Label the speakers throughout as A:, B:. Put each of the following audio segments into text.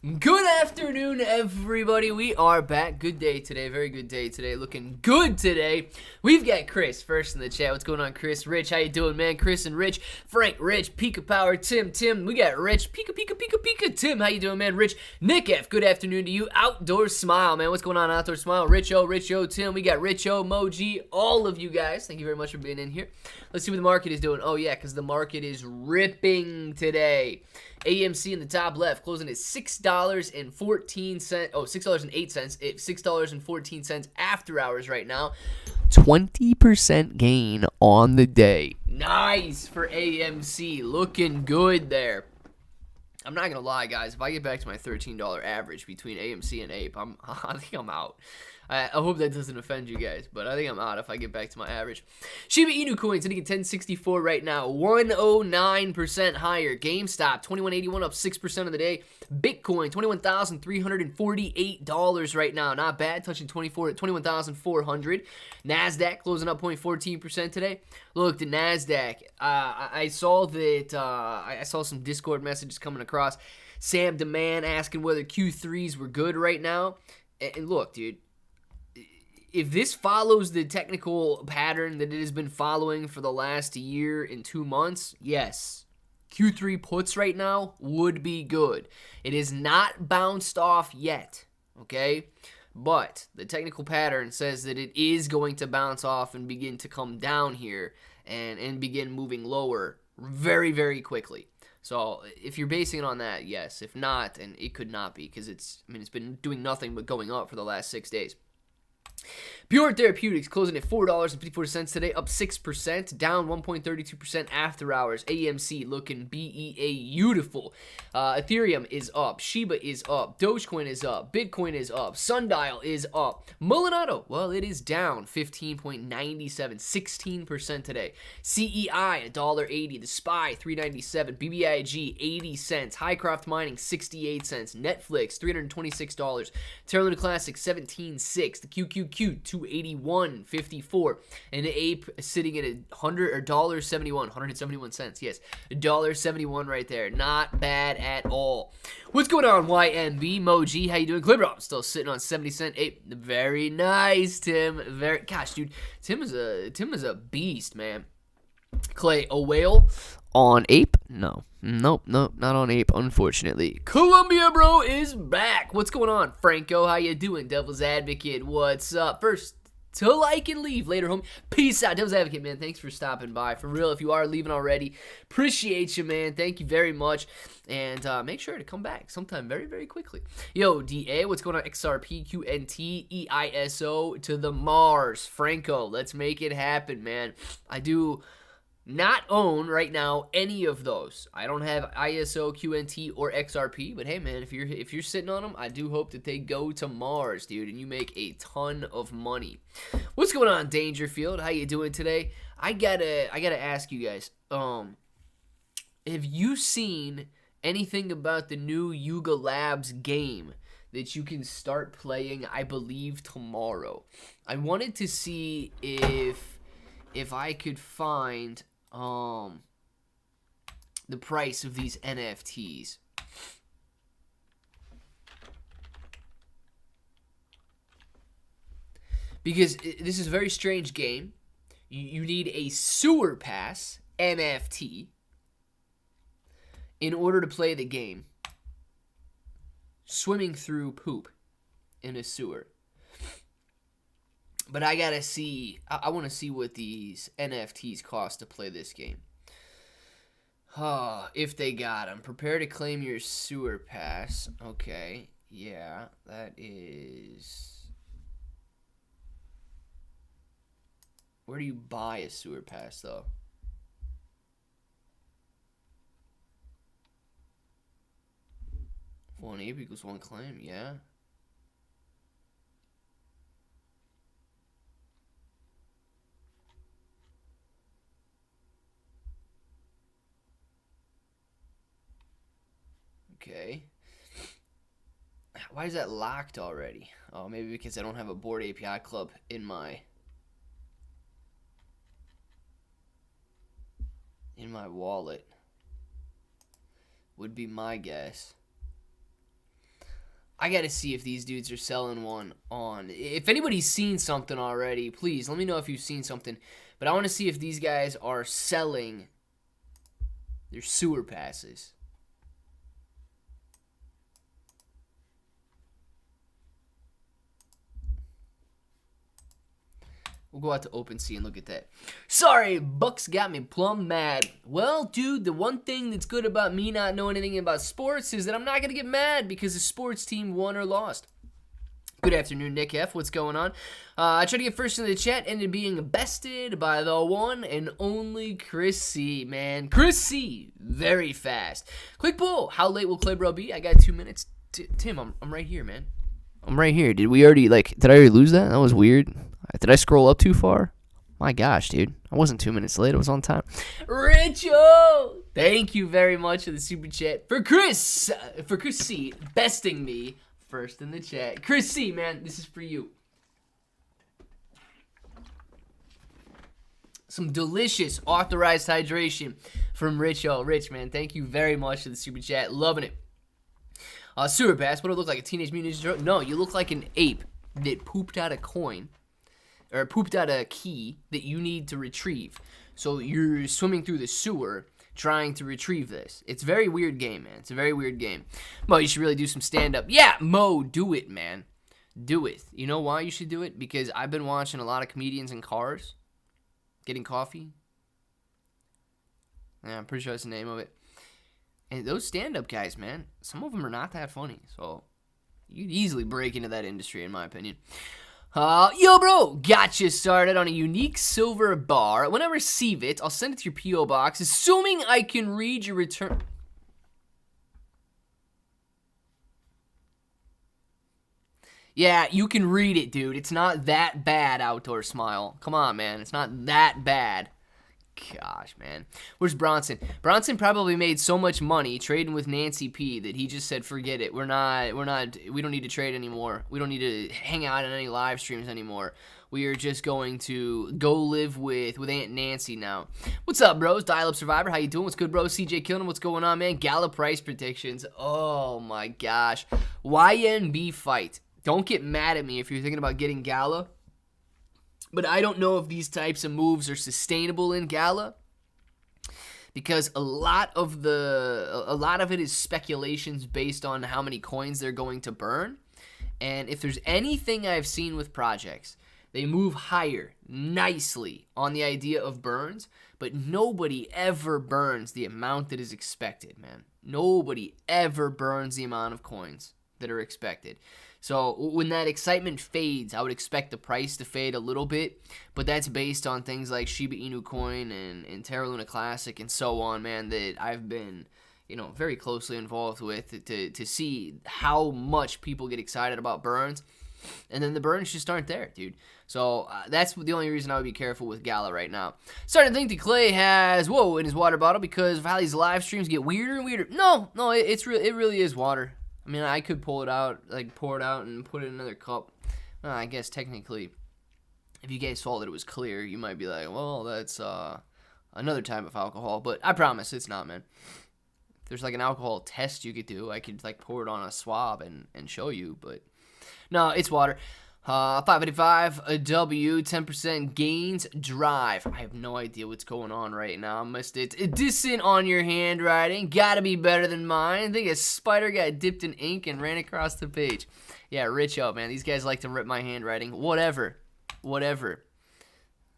A: Good afternoon, everybody. We are back. Good day today. Very good day today. Looking good today. We've got Chris first in the chat. What's going on, Chris? Rich, how you doing, man? Chris and Rich. Frank, Rich. Pika Power, Tim. We got Rich. Pika. Tim, how you doing, man? Rich. Nick F, good afternoon to you. Outdoor Smile, man. What's going on, Outdoor Smile? Rich O, Tim. We got Rich O, Moji. All of you guys. Thank you very much for being in here. Let's see what the market is doing. Oh, yeah, because the market is ripping today. AMC in the top left, closing at $6.14. Oh, $6.08. It's $6.14 after hours right now. 20% gain on the day. Nice for AMC. Looking good there. I'm not going to lie, guys. If I get back to my $13 average between AMC and Ape, I think I'm out. I hope that doesn't offend you guys, but I think I'm out if I get back to my average. Shiba Inu coin sitting at 1064 right now, 109% higher. GameStop 2181 up 6% of the day. Bitcoin $21,348 right now, not bad, touching 21,400. Nasdaq closing up 0.14% today. Look, the Nasdaq. I saw that. I saw some Discord messages coming across. Sam Demand asking whether Q3s were good right now. And look, dude. If this follows the technical pattern that it has been following for the last year and 2 months, yes, Q3 puts right now would be good. It is not bounced off yet, okay? But the technical pattern says that it is going to bounce off and begin to come down here and begin moving lower very, very quickly. So if you're basing it on that, yes. If not, and it could not be because it's been doing nothing but going up for the last 6 days. Pure Therapeutics closing at $4.54 today, up 6%, down 1.32% after hours. AMC looking beautiful. Ethereum is up. Shiba is up. Dogecoin is up. Bitcoin is up. Sundial is up. Mulinado, well, it is down 15.97, 16% today. CEI $1.80. The SPY $3.97. BBIG 80 cents. Highcroft Mining 68 cents. Netflix $326. Terra Luna Classic 17.6. The QQQ 281.54, and the Ape sitting at $171 cents. Yes, $1.71 right there. Not bad at all. What's going on, YMB Moji? How you doing? Glibber, still sitting on 70-cent Ape. Very nice, Tim. Gosh, dude, Tim is a beast, man. Clay, a whale on Ape? No. Nope, not on Ape, unfortunately. Columbia Bro is back. What's going on, Franco? How you doing? Devil's Advocate, what's up? First, to like and leave. Later, home. Peace out. Devil's Advocate, man, thanks for stopping by. For real, if you are leaving already, appreciate you, man. Thank you very much. And make sure to come back sometime very, very quickly. Yo, DA, what's going on? XRP, QNT, EISO to the Mars. Franco, let's make it happen, man. I do not own right now any of those. I don't have ISO, QNT, or XRP, but hey, man, if you're sitting on them, I do hope that they go to Mars, dude, and you make a ton of money. What's going on, Dangerfield? How you doing today? I gotta ask you guys, have you seen anything about the new Yuga Labs game that you can start playing, I believe, tomorrow? I wanted to see if I could find the price of these NFTs. Because this is a very strange game. You need a sewer pass NFT in order to play the game. Swimming through poop in a sewer. But I gotta see, I want to see what these NFTs cost to play this game. If they got them. Prepare to claim your sewer pass. Okay, yeah, that is... Where do you buy a sewer pass, though? One ape equals one claim, yeah. Okay. Why is that locked already? Oh, maybe because I don't have a Board API Club in my wallet. Would be my guess. I gotta see if these dudes are selling one on. If anybody's seen something already, please let me know if you've seen something. But I want to see if these guys are selling their sewer passes. We'll go out to OpenSea and look at that. Sorry, Bucks got me plumb mad. Well, dude, the one thing that's good about me not knowing anything about sports is that I'm not going to get mad because the sports team won or lost. Good afternoon, Nick F. What's going on? I tried to get first in the chat, ended up being bested by the one and only Chris C. Man, Chris C. Very fast. Quick poll. How late will Claybro be? I got 2 minutes. Tim, I'm right here, man. I'm right here. Did I already lose that? That was weird. Did I scroll up too far? My gosh, dude. I wasn't 2 minutes late. I was on time. Richo! Thank you very much for the super chat. For Chris C. besting me first in the chat. Chris C, man, this is for you. Some delicious authorized hydration from Richo. Rich, man, thank you very much for the super chat. Loving it. Sewer pass. What do I look like? A Teenage Mutant Ninja Turtle? No, you look like an ape that pooped out a coin. Or pooped out a key that you need to retrieve. So you're swimming through the sewer trying to retrieve this. It's a very weird game, man. It's a very weird game. Mo, you should really do some stand-up. Yeah, Mo, do it, man. Do it. You know why you should do it? Because I've been watching a lot of comedians in cars getting coffee. Yeah, I'm pretty sure that's the name of it. And those stand-up guys, man, some of them are not that funny. So you'd easily break into that industry, in my opinion. Yo, bro, got you started on a unique silver bar. When I receive it, I'll send it to your P.O. box, assuming I can read your return. Yeah, you can read it, dude. It's not that bad, Outdoor Smile. Come on, man. It's not that bad. Gosh, man. Where's Bronson? Bronson probably made so much money trading with Nancy P that he just said, forget it. We don't need to trade anymore. We don't need to hang out on any live streams anymore. We are just going to go live with Aunt Nancy now. What's up, bros? Dial Up Survivor. How you doing? What's good, bro? CJ Killing. What's going on, man? Gala price predictions. Oh, my gosh. YNB fight. Don't get mad at me if you're thinking about getting Gala. But I don't know if these types of moves are sustainable in Gala because a lot of it is speculations based on how many coins they're going to burn. And if there's anything I've seen with projects, they move higher nicely on the idea of burns, but nobody ever burns the amount that is expected, man. Nobody ever burns the amount of coins that are expected. So when that excitement fades, I would expect the price to fade a little bit, but that's based on things like Shiba Inu coin and Terra Luna Classic and so on, man, that I've been, very closely involved with to see how much people get excited about burns, and then the burns just aren't there, dude. So that's the only reason I would be careful with Gala right now. Starting to think that Clay has in his water bottle because of how these live streams get weirder and weirder. No, it really is water. I mean, I could pull it out, pour it out and put it in another cup. I guess technically, if you guys saw that it was clear, you might be like, well, that's another type of alcohol. But I promise it's not, man. If there's an alcohol test you could do, I could pour it on a swab and show you. But no, it's water. 585 a W, 10% gains, drive. I have no idea what's going on right now. I missed it. Decent on your handwriting. Gotta be better than mine. I think a spider got dipped in ink and ran across the page. Yeah, rich out, man. These guys like to rip my handwriting. Whatever.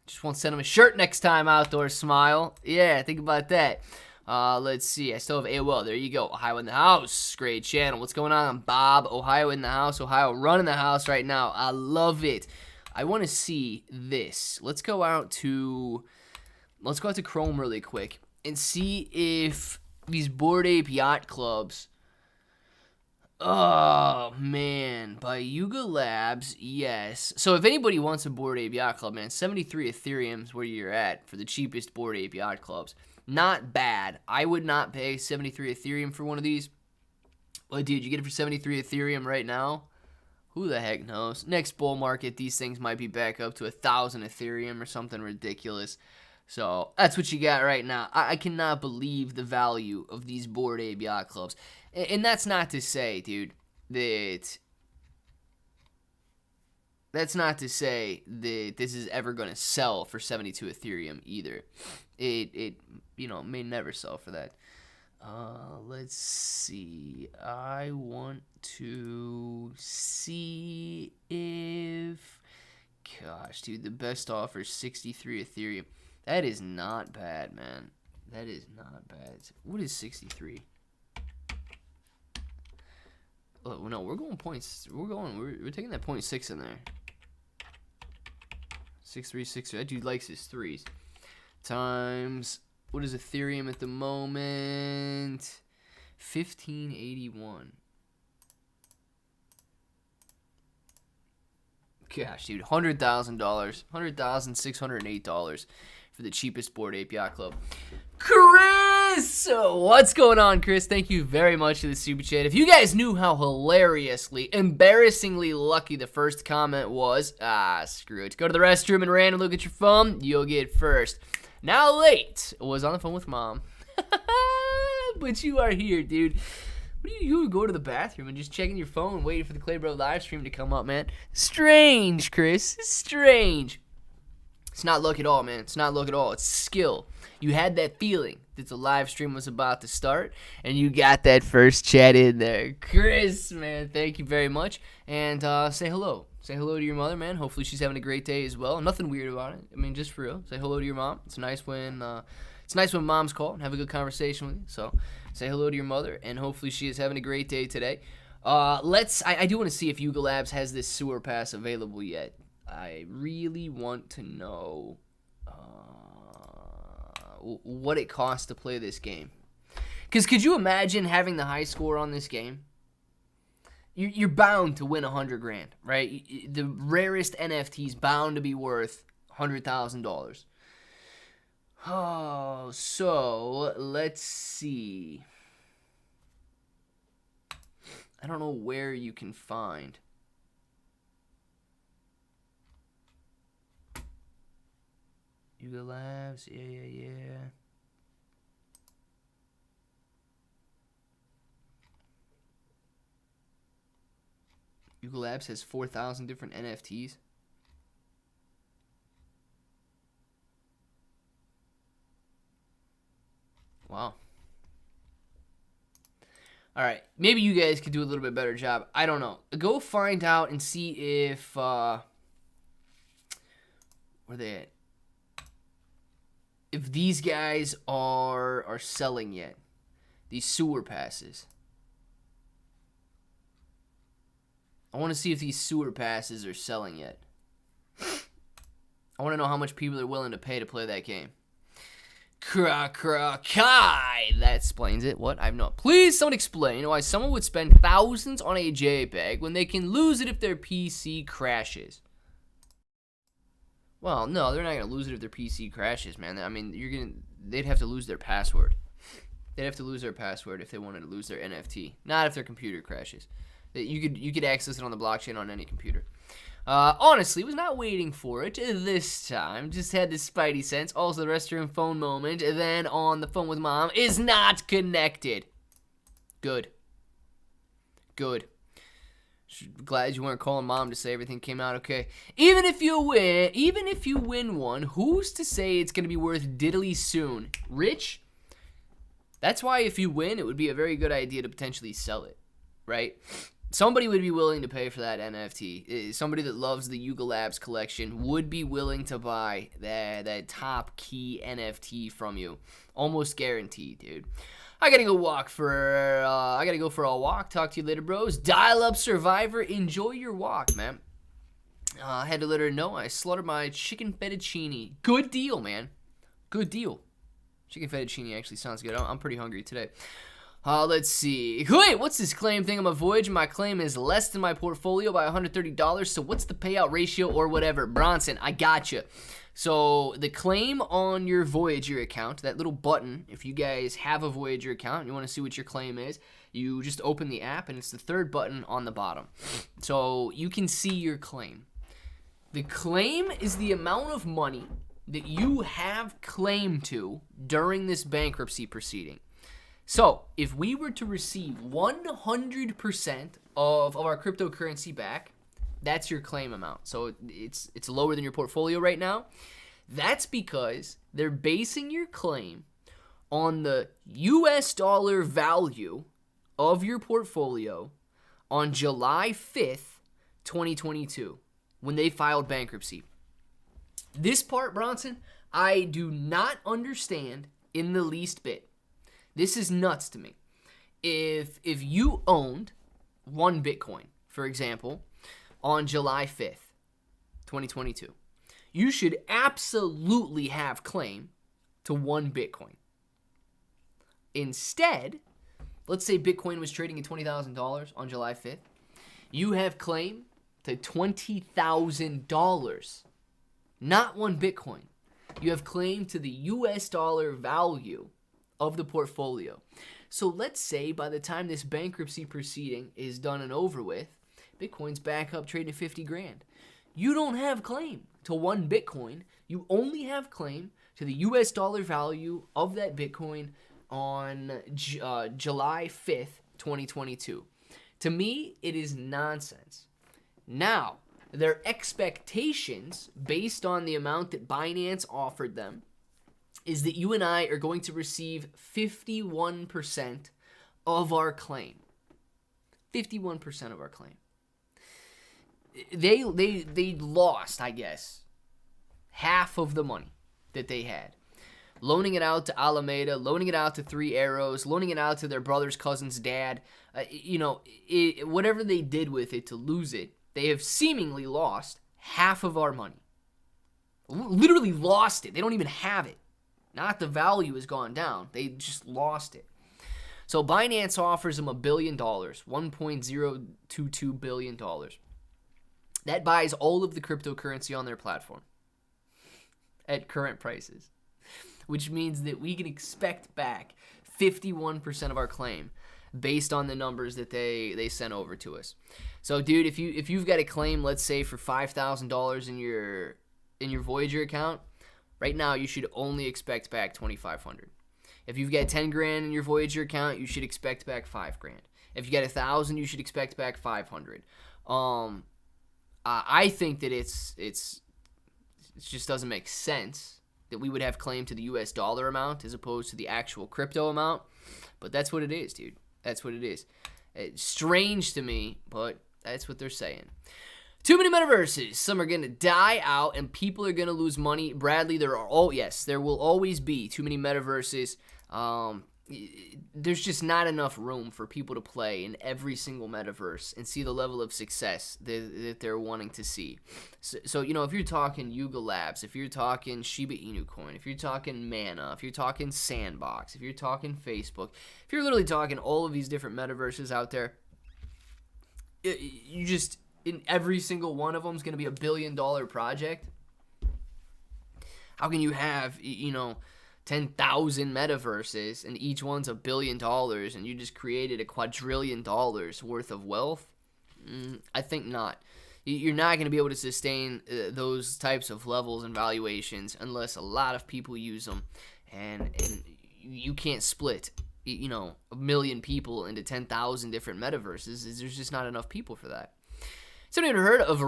A: Just won't send him a shirt next time, Outdoor Smile. Yeah, think about that. Let's see. I still have AOL. There you go. Ohio in the house. Great channel. What's going on? Bob. Ohio in the house. Ohio running the house right now. I love it. I want to see this. Let's go out to Chrome really quick and see if these Bored Ape Yacht Clubs. Oh, man. By Yuga Labs, yes. So if anybody wants a Bored Ape Yacht Club, man, 73 Ethereum's where you're at for the cheapest Bored Ape Yacht Clubs. Not bad. I would not pay 73 Ethereum for one of these. Well, dude, you get it for 73 Ethereum right now? Who the heck knows? Next bull market, these things might be back up to 1,000 Ethereum or something ridiculous. So that's what you got right now. I cannot believe the value of these Bored Ape Yacht Clubs. And that's not to say, dude, that that's not to say that this is ever going to sell for 72 Ethereum either. It may never sell for that. Let's see. I want to see if... Gosh, dude, the best offer is 63 Ethereum. That is not bad, man. That is not bad. What is 63? Oh, no, we're going points. We're taking that 0.6 in there. 6363. That dude likes his threes. Times, what is Ethereum at the moment? 1581. Gosh, dude, $100,000, $100,608 for the cheapest Bored Ape Yacht Club. Chris, what's going on, Chris? Thank you very much for the super chat. If you guys knew how hilariously, embarrassingly lucky the first comment was, screw it. Go to the restroom and random look at your phone. You'll get first. Now late was on the phone with mom, but you are here, dude. What do you go to the bathroom and just checking your phone, waiting for the Clay Bro live stream to come up, man? Strange, Chris. Strange. It's not luck at all, man. It's not luck at all. It's skill. You had that feeling that the live stream was about to start, and you got that first chat in there. Chris, man, thank you very much. And say hello. Say hello to your mother, man. Hopefully she's having a great day as well. Nothing weird about it. I mean, just for real. Say hello to your mom. It's nice when moms call and have a good conversation with you. So say hello to your mother, and hopefully she is having a great day today. I do want to see if Yuga Labs has this sewer pass available yet. I really want to know what it costs to play this game. Because could you imagine having the high score on this game? You're bound to win $100,000, right? The rarest NFT is bound to be worth $100,000. Oh, so let's see. I don't know where you can find. Yuga Labs, yeah. Yuga Labs has 4,000 different NFTs. Wow. All right, maybe you guys could do a little bit better job. I don't know. Go find out and see if where they at? If these guys are selling yet. These sewer passes. I want to see if these sewer passes are selling yet. I want to know how much people are willing to pay to play that game. Kai. That explains it. What? I've not. Please, someone explain why someone would spend thousands on a JPEG when they can lose it if their PC crashes. Well, no, they're not gonna lose it if their PC crashes, man. I mean, they'd have to lose their password. They'd have to lose their password if they wanted to lose their NFT. Not if their computer crashes. You could access it on the blockchain on any computer. Honestly, was not waiting for it this time. Just had this spidey sense. Also, the restroom phone moment. And then on the phone with mom is not connected. Good. Glad you weren't calling mom to say everything came out okay. Even if you win one, who's to say it's going to be worth diddly soon? Rich? That's why if you win, it would be a very good idea to potentially sell it, right? Somebody would be willing to pay for that NFT. Somebody that loves the Yuga Labs collection would be willing to buy that top key NFT from you. Almost guaranteed, dude. I gotta go for a walk. Talk to you later, bros. Dial up Survivor. Enjoy your walk, man. I had to let her know I slaughtered my chicken fettuccine. Good deal, man. Good deal. Chicken fettuccine actually sounds good. I'm pretty hungry today. Let's see. Wait, what's this claim thing on my Voyager? My claim is less than my portfolio by $130. So what's the payout ratio or whatever? Bronson, I gotcha. So the claim on your Voyager account, that little button, if you guys have a Voyager account and you want to see what your claim is, you just open the app and it's the third button on the bottom. So you can see your claim. The claim is the amount of money that you have claim to during this bankruptcy proceeding. So if we were to receive 100% of our cryptocurrency back, that's your claim amount. So it's lower than your portfolio right now. That's because they're basing your claim on the US dollar value of your portfolio on July 5th, 2022, when they filed bankruptcy. This part, Bronson, I do not understand in the least bit. This is nuts to me. If you owned one Bitcoin, for example, on July 5th, 2022, you should absolutely have claim to one Bitcoin. Instead, let's say Bitcoin was trading at $20,000 on July 5th. You have claim to $20,000, not one Bitcoin. You have claim to the US dollar value of the portfolio. So let's say by the time this bankruptcy proceeding is done and over with, Bitcoin's back up trading at 50 grand. You don't have claim to one Bitcoin. You only have claim to the US dollar value of that Bitcoin on July 5th, 2022. To me, it is nonsense. Now, their expectations based on the amount that Binance offered them is that you and I are going to receive 51% of our claim. 51% of our claim. They lost, I guess, half of the money that they had. Loaning it out to Alameda, loaning it out to Three Arrows, loaning it out to their brother's cousin's dad. Whatever they did with it to lose it, they have seemingly lost half of our money. Literally lost it. They don't even have it. Not the value has gone down. They just lost it. So Binance offers them $1 billion, $1.022 billion. That buys all of the cryptocurrency on their platform at current prices, which means that we can expect back 51% of our claim based on the numbers that they sent over to us. So, dude, if you've got a claim, let's say for $5,000 in your Voyager account, right now you should only expect back $2,500. If you've got 10 grand in your Voyager account, you should expect back 5 grand. If you got 1,000, you should expect back 500. I think that it just doesn't make sense that we would have claim to the US dollar amount as opposed to the actual crypto amount. But that's what it is, dude. That's what it is. It's strange to me, but that's what they're saying. Too many metaverses. Some are going to die out and people are going to lose money. Bradley, there will always be too many metaverses. There's just not enough room for people to play in every single metaverse and see the level of success that they're wanting to see. So if you're talking Yuga Labs, if you're talking Shiba Inu Coin, if you're talking Mana, if you're talking Sandbox, if you're talking Facebook, if you're literally talking all of these different metaverses out there, you just, in every single one of them is going to be $1 billion project. How can you have, 10,000 metaverses and each one's $1 billion and you just created $1 quadrillion worth of wealth? I think not. You're not going to be able to sustain those types of levels and valuations unless a lot of people use them, and you can't split 1 million people into 10,000 different metaverses. There's just not enough people for that. Somebody ever heard of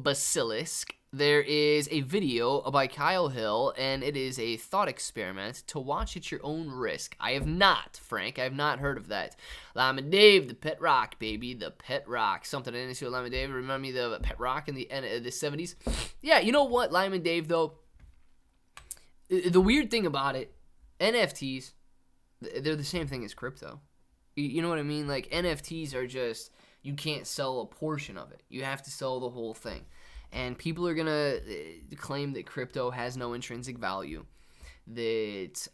A: Basilisk? There is a video by Kyle Hill, and it is a thought experiment to watch at your own risk. I have not, Frank. I have not heard of that. Lima Dave, the Pet Rock, baby. The Pet Rock. Something I didn't see with Lima Dave. Remember me the Pet Rock in the 70s? Yeah, you know what, Lima Dave, though? The weird thing about it, NFTs, they're the same thing as crypto. You know what I mean? Like, NFTs are just, you can't sell a portion of it. You have to sell the whole thing. And people are going to claim that crypto has no intrinsic value, that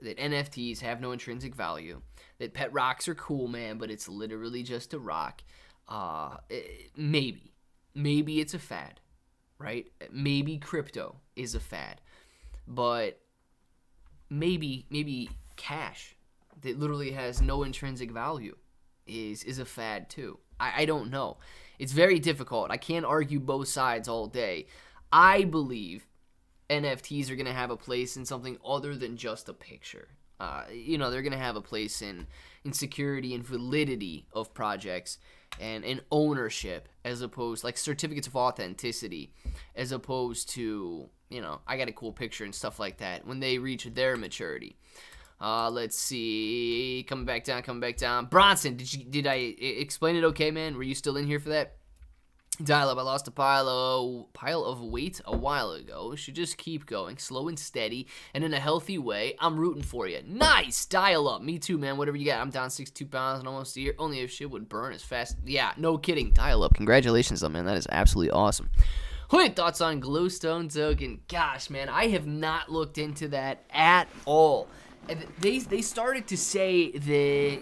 A: NFTs have no intrinsic value, that pet rocks are cool, man, but it's literally just a rock. Maybe it's a fad, right? Maybe crypto is a fad, but maybe cash that literally has no intrinsic value is a fad too. I don't know. It's very difficult. I can't argue both sides all day. I believe, NFTs are going to have a place in something other than just a picture. They're going to have a place in security and validity of projects and ownership, as opposed, like certificates of authenticity, as opposed to, I got a cool picture and stuff like that when they reach their maturity. Let's see. Coming back down. Bronson, did I explain it okay, man? Were you still in here for that? Dial up. I lost a pile of weight a while ago. Should just keep going, slow and steady, and in a healthy way. I'm rooting for you. Nice. Dial up. Me too, man. Whatever you got. I'm down 62 pounds in almost a year. Only if shit would burn as fast. Yeah, no kidding. Dial up. Congratulations, though, man. That is absolutely awesome. Wait, thoughts on glowstone token? Gosh, man, I have not looked into that at all. They started to say that,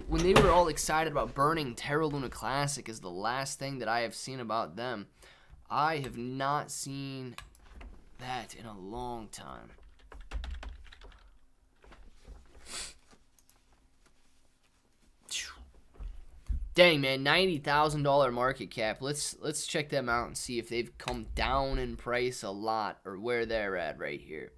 A: when they were all excited about burning Terra Luna Classic is the last thing that I have seen about them. I have not seen that in a long time. Dang, man, $90,000 market cap. Let's check them out and see if they've come down in price a lot or where they're at right here.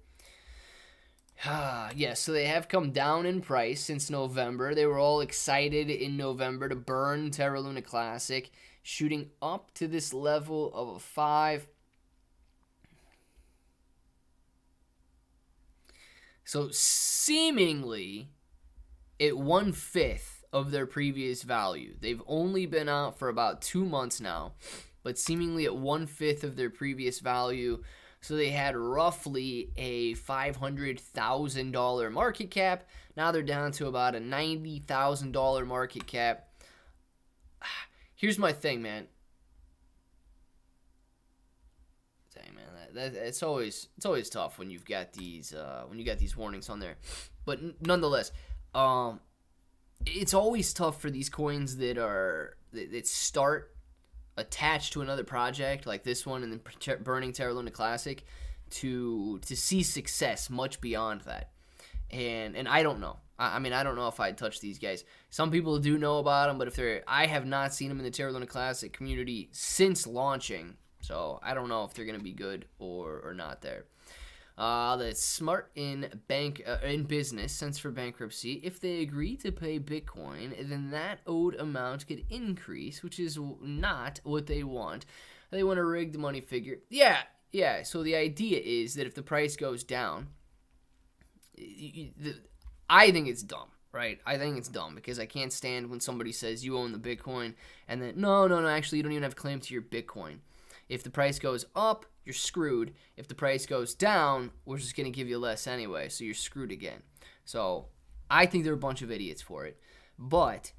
A: Yeah, so they have come down in price since November. They were all excited in November to burn Terra Luna Classic, shooting up to this level of a 5. So seemingly at 1/5 of their previous value. They've only been out for about 2 months now, but seemingly at 1/5 of their previous value. So they had roughly a $500,000 market cap. Now they're down to about a $90,000 market cap. Here's my thing, man. Dang, man, it's always tough when you've got these warnings on there. But nonetheless, it's always tough for these coins that start attached to another project like this one and then burning Terra Luna Classic to see success much beyond that. And I don't know. I mean, I don't know if I'd touch these guys. Some people do know about them, but I have not seen them in the Terra Luna Classic community since launching. So I don't know if they're going to be good or not there. That's smart in business, sense for bankruptcy. If they agree to pay Bitcoin, then that owed amount could increase, which is not what they want. They want to rig the money figure. Yeah. So the idea is that if the price goes down, I think it's dumb, right? I think it's dumb because I can't stand when somebody says you own the Bitcoin and then no, actually you don't even have claim to your Bitcoin. If the price goes up, you're screwed. If the price goes down, we're just going to give you less anyway, so you're screwed again. So I think they're a bunch of idiots for it. But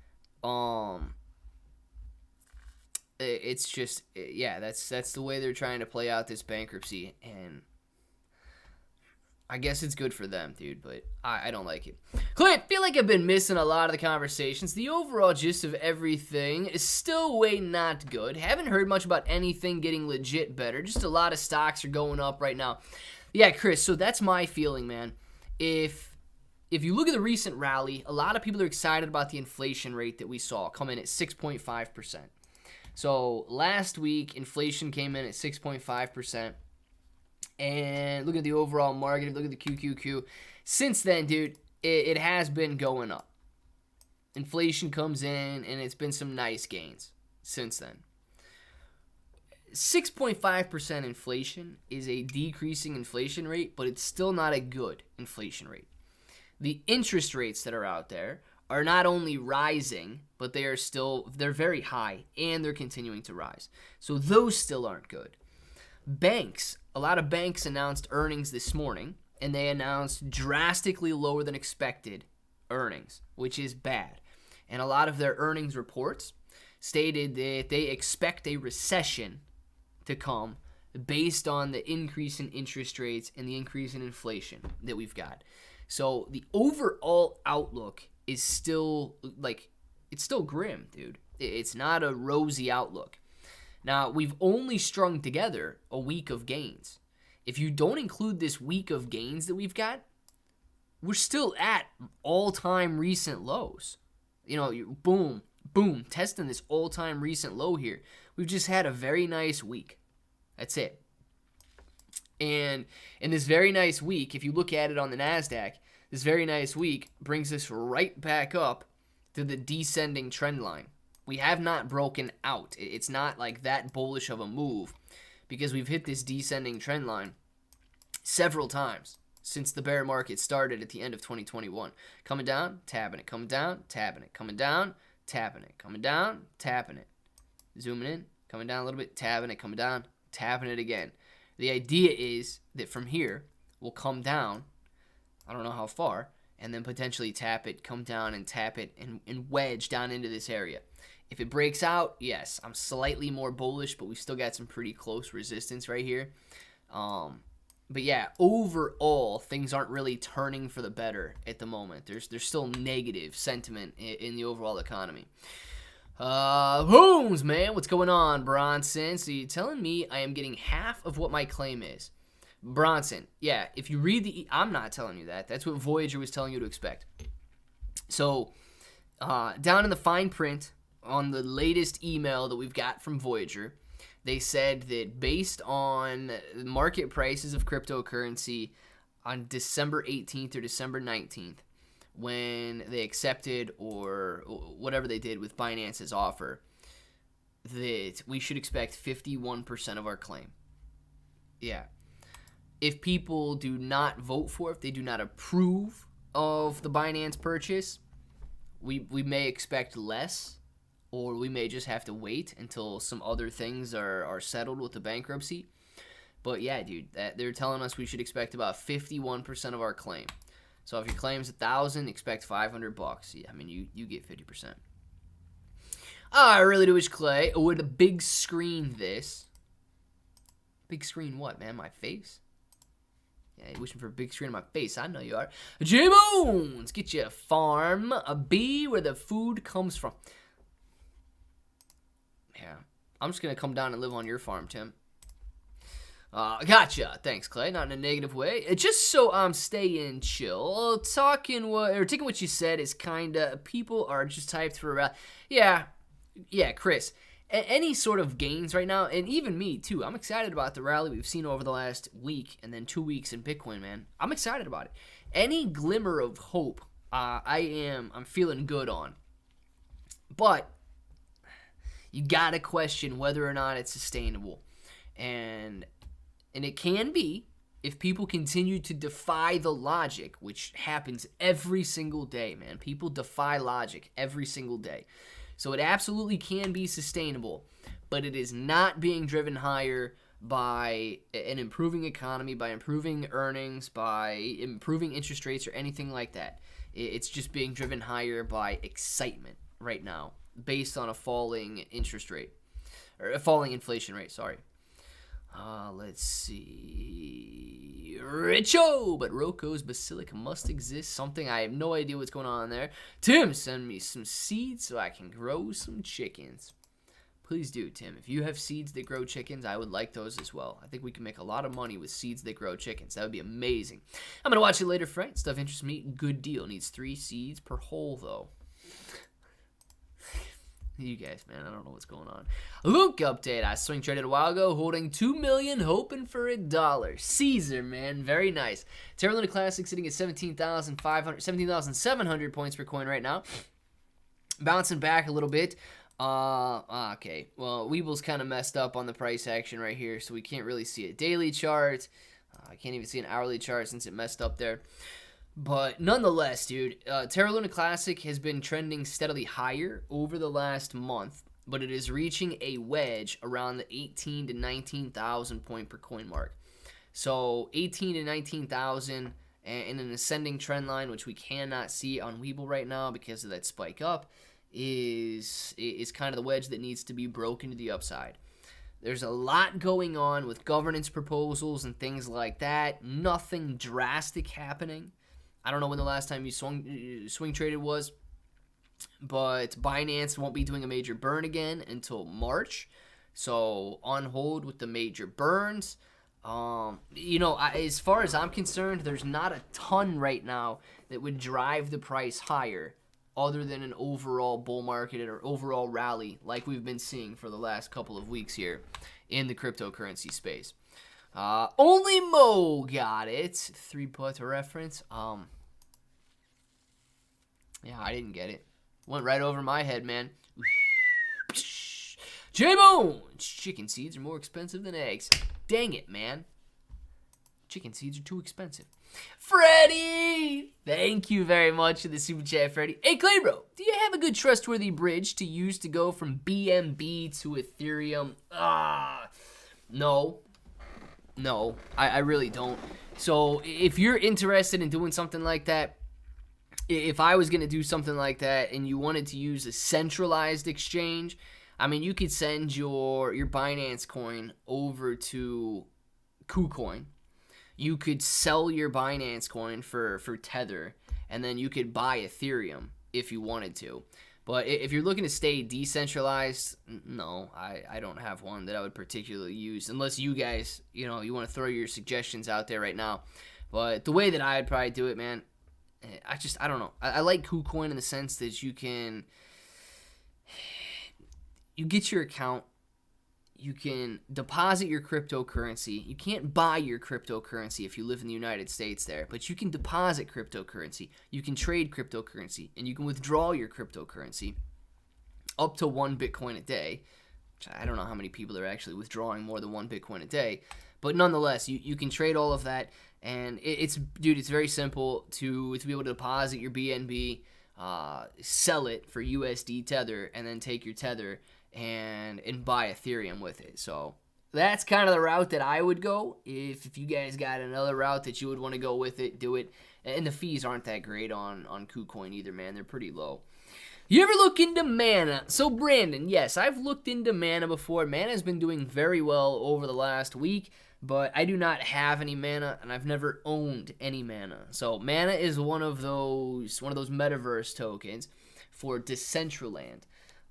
A: it's just, yeah, that's the way they're trying to play out this bankruptcy. And I guess it's good for them, dude, but I don't like it. Clint, feel like I've been missing a lot of the conversations. The overall gist of everything is still way not good. Haven't heard much about anything getting legit better. Just a lot of stocks are going up right now. Yeah, Chris, so that's my feeling, man. If you look at the recent rally, a lot of people are excited about the inflation rate that we saw come in at 6.5%. So last week, inflation came in at 6.5%. And look at the overall market, look at the QQQ. Since then, dude, it has been going up. Inflation comes in, and it's been some nice gains since then. 6.5% inflation is a decreasing inflation rate, but it's still not a good inflation rate. The interest rates that are out there are not only rising, but they're very high, and they're continuing to rise. So those still aren't good. Banks, a lot of banks announced earnings this morning, and they announced drastically lower than expected earnings, which is bad. And a lot of their earnings reports stated that they expect a recession to come based on the increase in interest rates and the increase in inflation that we've got. So the overall outlook is still, it's still grim, dude. It's not a rosy outlook. Now, we've only strung together a week of gains. If you don't include this week of gains that we've got, we're still at all-time recent lows. Boom, testing this all-time recent low here. We've just had a very nice week. That's it. And in this very nice week, if you look at it on the NASDAQ, this very nice week brings us right back up to the descending trend line. We have not broken out. It's not like that bullish of a move because we've hit this descending trend line several times since the bear market started at the end of 2021. Coming down, tapping it, coming down, tapping it, coming down, tapping it, coming down, tapping it. Zooming in, coming down a little bit, tapping it, coming down, tapping it again. The idea is that from here, we'll come down, I don't know how far, and then potentially tap it, come down and tap it, and wedge down into this area. If it breaks out, yes, I'm slightly more bullish, but we've still got some pretty close resistance right here. But yeah, overall, things aren't really turning for the better at the moment. There's still negative sentiment in the overall economy. Holmes, man, what's going on, Bronson? So you're telling me I am getting half of what my claim is. Bronson, yeah, if you read I'm not telling you that. That's what Voyager was telling you to expect. So, down in the fine print on the latest email that we've got from Voyager, they said that based on market prices of cryptocurrency on December 18th or December 19th, when they accepted or whatever they did with Binance's offer, that we should expect 51% of our claim. Yeah. If people do not vote for it, if they do not approve of the Binance purchase, we may expect less, or we may just have to wait until some other things are settled with the bankruptcy. But yeah, dude, they're telling us we should expect about 51% of our claim. So if your claim's $1,000, expect $500. Yeah, I mean, you get 50%. I really do wish, Clay, would a big screen this. Big screen what, man? My face? Yeah, you're wishing for a big screen on my face. I know you are. J-Bones! Get you a farm. Be where the food comes from. Yeah. I'm just going to come down and live on your farm, Tim. Gotcha. Thanks, Clay. Not in a negative way. Just so I'm staying chill. Taking what you said is kind of, people are just hyped for a Yeah, Chris. Any sort of gains right now, and even me too, I'm excited about the rally we've seen over the last week and then 2 weeks in Bitcoin, man. I'm excited about it. Any glimmer of hope, I'm feeling good on. But you gotta question whether or not it's sustainable. And it can be if people continue to defy the logic, which happens every single day, man. People defy logic every single day. So it absolutely can be sustainable, but it is not being driven higher by an improving economy, by improving earnings, by improving interest rates or anything like that. It's just being driven higher by excitement right now based on a falling interest rate, or a falling inflation rate, sorry. Let's see. Richo! But Roko's Basilica must exist. Something I have no idea what's going on there. Tim, send me some seeds so I can grow some chickens. Please do, Tim. If you have seeds that grow chickens, I would like those as well. I think we can make a lot of money with seeds that grow chickens. That would be amazing. I'm going to watch it later, Frank. Stuff interests me. Good deal. Needs 3 seeds per hole, though. You guys, man, I don't know what's going on. LUNC update. I swing traded a while ago, holding $2 million, hoping for $1. Caesar, man, very nice. Terra Luna Classic sitting at 17,700 points per coin right now. Bouncing back a little bit. Okay. Well, Weeble's kind of messed up on the price action right here, so we can't really see a daily chart. I can't even see an hourly chart since it messed up there. But nonetheless, dude, Terra Luna Classic has been trending steadily higher over the last month, but it is reaching a wedge around the 18 to 19,000 point per coin mark. So 18 to 19,000 and an ascending trend line, which we cannot see on Weeble right now because of that spike up, is kind of the wedge that needs to be broken to the upside. There's a lot going on with governance proposals and things like that. Nothing drastic happening. I don't know when the last time you swing traded was, but Binance won't be doing a major burn again until March. So on hold with the major burns. As far as I'm concerned, there's not a ton right now that would drive the price higher other than an overall bull market or overall rally like we've been seeing for the last couple of weeks here in the cryptocurrency space. Only Mo got it. 3-putt reference. Yeah, I didn't get it. Went right over my head, man. J-Bones! Chicken seeds are more expensive than eggs. Dang it, man. Chicken seeds are too expensive. Freddie! Thank you very much for the super chat, Freddie. Hey, Claybro, do you have a good trustworthy bridge to use to go from BNB to Ethereum? No. No, I really don't. So if you're interested in doing something like that, if I was going to do something like that and you wanted to use a centralized exchange, I mean, you could send your Binance coin over to KuCoin. You could sell your Binance coin for Tether, and then you could buy Ethereum if you wanted to. But if you're looking to stay decentralized, no, I don't have one that I would particularly use, unless you guys, you want to throw your suggestions out there right now. But the way that I'd probably do it, man, I don't know. I like KuCoin in the sense that you get your account, you can deposit your cryptocurrency. You can't buy your cryptocurrency if you live in the United States there, but you can deposit cryptocurrency. You can trade cryptocurrency, and you can withdraw your cryptocurrency up to 1 Bitcoin a day. Which I don't know how many people are actually withdrawing more than 1 Bitcoin a day, but nonetheless, you can trade all of that, and it's very simple to be able to deposit your BNB, sell it for USD Tether, and then take your Tether and buy Ethereum with it. So that's kind of the route that I would go. If you guys got another route that you would want to go with it, do it. And the fees aren't that great on KuCoin either, man. They're pretty low. You ever look into Mana? So Brandon, yes, I've looked into Mana before. Mana's been doing very well over the last week, but I do not have any Mana, and I've never owned any Mana. So Mana is one of those Metaverse tokens for Decentraland.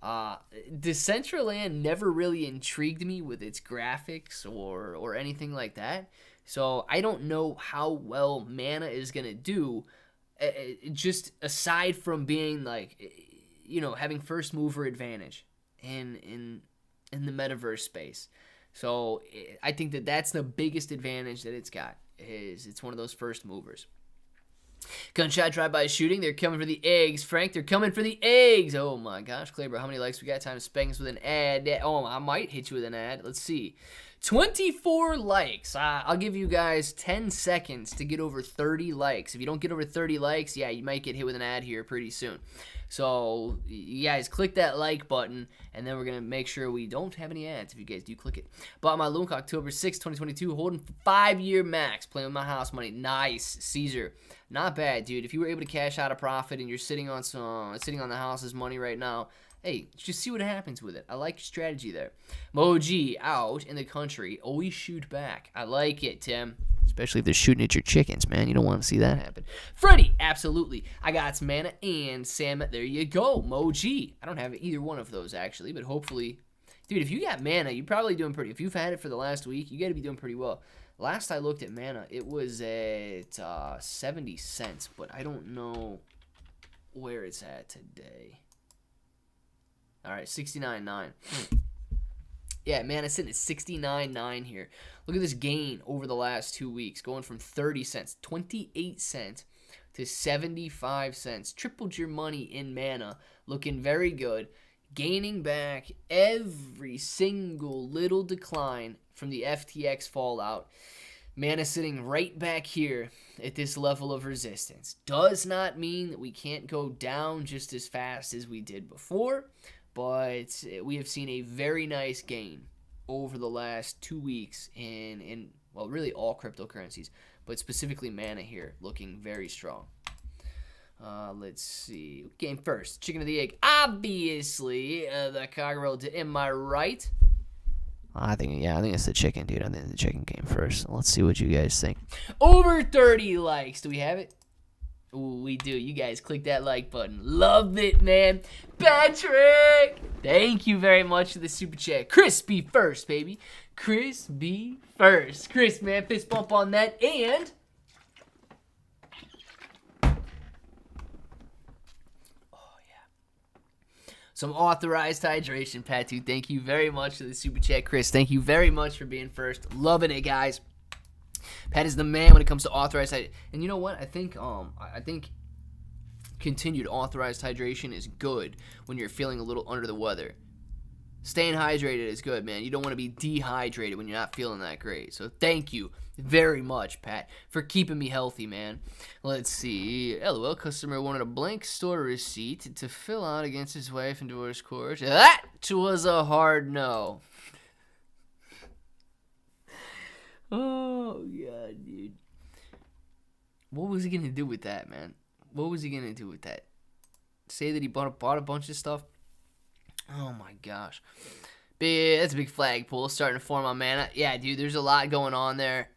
A: Decentraland never really intrigued me with its graphics or anything like that. So I don't know how well Mana is gonna do, just aside from being like, having first mover advantage in the Metaverse space. So I think that's the biggest advantage that it's got, is it's one of those first movers. Gunshot drive-by shooting. They're coming for the eggs. Frank, they're coming for the eggs. Oh, my gosh. Claybro, how many likes we got? Time to spank us with an ad. Oh, I might hit you with an ad. Let's see. 24 likes. I'll give you guys 10 seconds to get over 30 likes. If you don't get over 30 likes, yeah, you might get hit with an ad here pretty soon. So, you guys, click that like button, and then we're going to make sure we don't have any ads if you guys do click it. Bought my LUNC October 6, 2022, holding 5-year max, playing with my house money. Nice, Caesar. Not bad, dude. If you were able to cash out a profit and you're sitting on the house's money right now, hey, just see what happens with it. I like your strategy there. Moji, out in the country. Always shoot back. I like it, Tim. Especially if they're shooting at your chickens, man. You don't want to see that happen. Freddie, absolutely. I got some Mana and Salmon. There you go. Moji. I don't have either one of those, actually, but hopefully. Dude, if you got Mana, you're probably doing pretty. If you've had it for the last week, you got to be doing pretty well. Last I looked at Mana, it was at 70 cents, but I don't know where it's at today. All right, 69.9. Yeah, Mana's sitting at 69.9 here. Look at this gain over the last 2 weeks, going from 30 cents, 28 cents to 75 cents. Tripled your money in Mana, looking very good. Gaining back every single little decline from the FTX fallout. Mana sitting right back here at this level of resistance. Does not mean that we can't go down just as fast as we did before, but we have seen a very nice gain over the last 2 weeks in well, really all cryptocurrencies, but specifically Mana here, looking very strong. Let's see. Who came first? Chicken or the egg? Obviously, the cockerel. Am I right? I think it's the chicken, dude. I think the chicken came first. Let's see what you guys think. Over 30 likes. Do we have it? Ooh, we do. You guys click that like button. Love it, man. Patrick! Thank you very much for the super chat. Chris be first, baby. Chris be first. Chris, man, fist bump on that. And Some authorized hydration, Patu. Thank you very much for the super chat, Chris. Thank you very much for being first. Loving it, guys. Pat is the man when it comes to authorized hydration. And you know what? I think continued authorized hydration is good when you're feeling a little under the weather. Staying hydrated is good, man. You don't want to be dehydrated when you're not feeling that great. So thank you very much, Pat, for keeping me healthy, man. Let's see. LOL, customer wanted a blank store receipt to fill out against his wife in divorce court. That was a hard no. Oh, God, dude. What was he going to do with that, man? What was he going to do with that? Say that he bought a bunch of stuff? Oh, my gosh. That's a big flagpole starting to form on Mana. Yeah, dude, there's a lot going on there.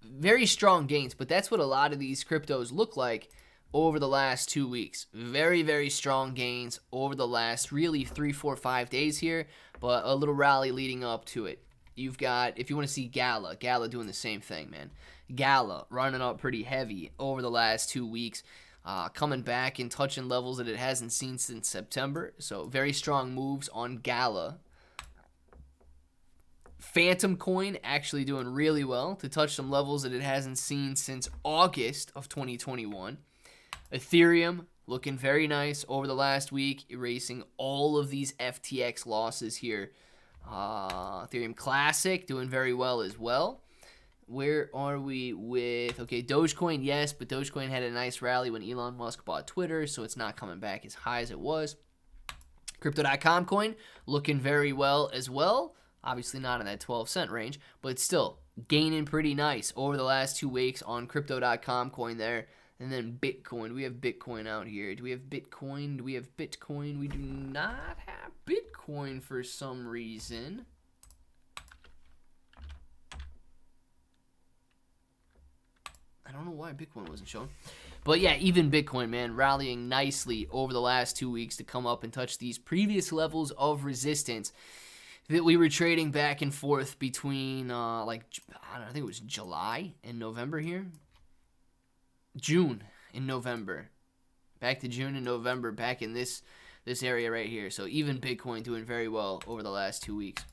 A: Very strong gains, but that's what a lot of these cryptos look like over the last 2 weeks. Very, very strong gains over the last really 3, 4, 5 days here, but a little rally leading up to it. You've got, if you want to see Gala doing the same thing, man. Gala running up pretty heavy over the last 2 weeks. Coming back and touching levels that it hasn't seen since September. So very strong moves on Gala. Phantom Coin actually doing really well to touch some levels that it hasn't seen since August of 2021. Ethereum looking very nice over the last week, erasing all of these FTX losses here. Ethereum Classic doing very well as well. Where are we with, okay, Dogecoin, yes, but Dogecoin had a nice rally when Elon Musk bought Twitter, so it's not coming back as high as it was. Crypto.com coin looking very well as well. Obviously not in that 12-cent range, but still gaining pretty nice over the last 2 weeks on Crypto.com coin there. And then Bitcoin. We have Bitcoin out here. Do we have Bitcoin? Do we have Bitcoin? We do not have Bitcoin for some reason. I don't know why Bitcoin wasn't shown. But yeah, even Bitcoin, man, rallying nicely over the last 2 weeks to come up and touch these previous levels of resistance that we were trading back and forth between, I think it was July and November here. June and November. Back to June and November, back in this area right here. So even Bitcoin doing very well over the last 2 weeks.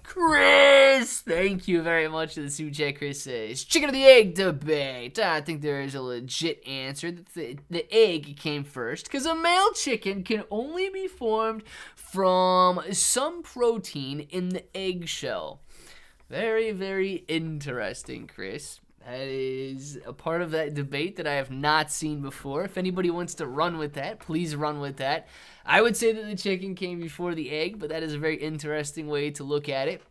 A: Chris, thank you very much for the super chat. Chris says, chicken or the egg debate. I think there is a legit answer. The egg came first because a male chicken can only be formed from some protein in the eggshell. Very, very interesting, Chris. That is a part of that debate that I have not seen before. If anybody wants to run with that, please run with that. I would say that the chicken came before the egg, but that is a very interesting way to look at it.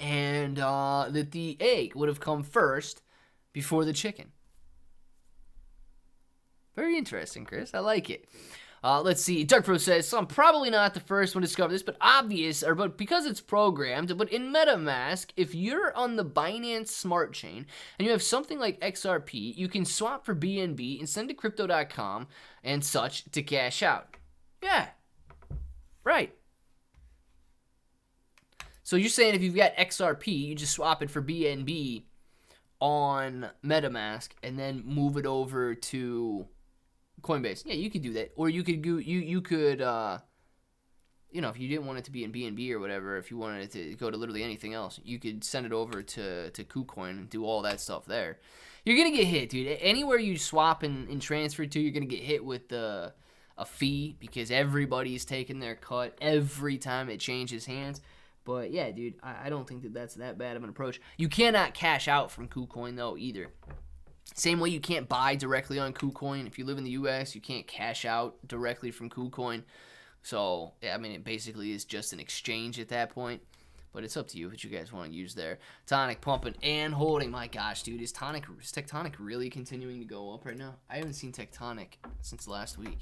A: And that the egg would have come first before the chicken. Very interesting, Chris. I like it. Let's see. Dark Pro says, so I'm probably not the first one to discover this, but because it's programmed, but in MetaMask, if you're on the Binance Smart Chain and you have something like XRP, you can swap for BNB and send to Crypto.com and such to cash out. Yeah. Right. So you're saying if you've got XRP, you just swap it for BNB on MetaMask and then move it over to Coinbase. Yeah, you could do that. Or you could go, you could if you didn't want it to be in BNB or whatever, if you wanted it to go to literally anything else, you could send it over to KuCoin and do all that stuff there. You're going to get hit, dude. Anywhere you swap and transfer to, you're going to get hit with a fee because everybody's taking their cut every time it changes hands. But yeah, dude, I don't think that's that bad of an approach. You cannot cash out from KuCoin, though, either. Same way you can't buy directly on KuCoin. If you live in the U.S., you can't cash out directly from KuCoin. So, yeah, I mean, it basically is just an exchange at that point. But it's up to you what you guys want to use there. Tonic pumping and holding. My gosh, dude, is Tectonic really continuing to go up right now? I haven't seen Tectonic since last week.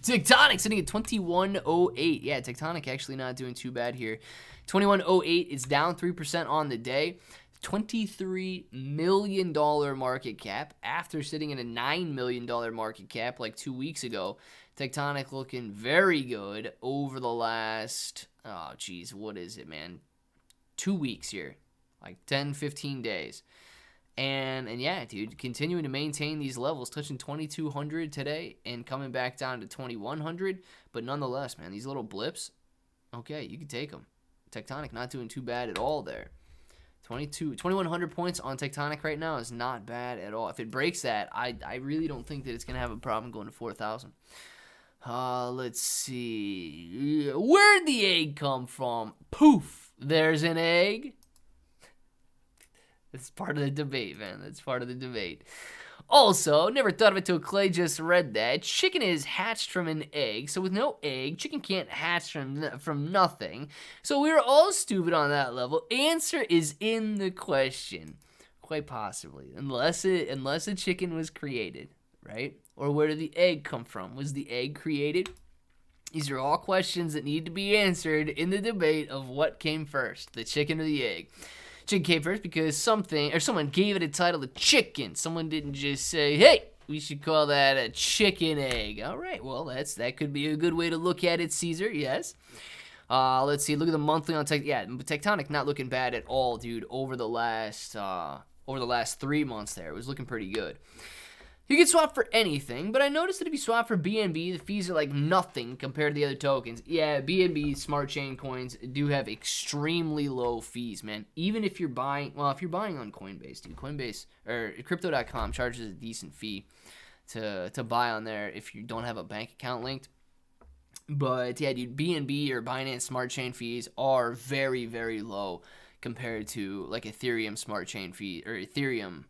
A: Tectonic sitting at 21.08. Yeah, Tectonic actually not doing too bad here. 21.08 is down 3% on the day. $23 million market cap after sitting in a $9 million market cap like 2 weeks ago. Tectonic looking very good over the last, what is it, man? 2 weeks here. Like 10, 15 days. And yeah, dude, continuing to maintain these levels, touching 2,200 today and coming back down to 2,100. But nonetheless, man, these little blips, okay, you can take them. Tectonic not doing too bad at all there. 2,100 points on Tectonic right now is not bad at all. If it breaks that, I really don't think that it's going to have a problem going to 4,000. Let's see. Where'd the egg come from? Poof. There's an egg. That's part of the debate, man. That's part of the debate. Also, never thought of it till Clay just read that. Chicken is hatched from an egg, so with no egg, chicken can't hatch from nothing. So we're all stupid on that level. Answer is in the question. Quite possibly. Unless a chicken was created, right? Or where did the egg come from? Was the egg created? These are all questions that need to be answered in the debate of what came first, the chicken or the egg. Chicken came first because someone gave it a title of chicken. Someone didn't just say, hey, we should call that a chicken egg. All right, well, that could be a good way to look at it, Caesar, yes. Let's see, look at the monthly on Tectonic not looking bad at all, dude, over the last 3 months there. It was looking pretty good. You can swap for anything, but I noticed that if you swap for BNB, the fees are like nothing compared to the other tokens. Yeah, BNB smart chain coins do have extremely low fees, man. Even if you're buying, if you're buying on Coinbase, dude, Coinbase or Crypto.com charges a decent fee to buy on there if you don't have a bank account linked. But yeah, dude, BNB or Binance smart chain fees are very, very low compared to like Ethereum smart chain fee or Ethereum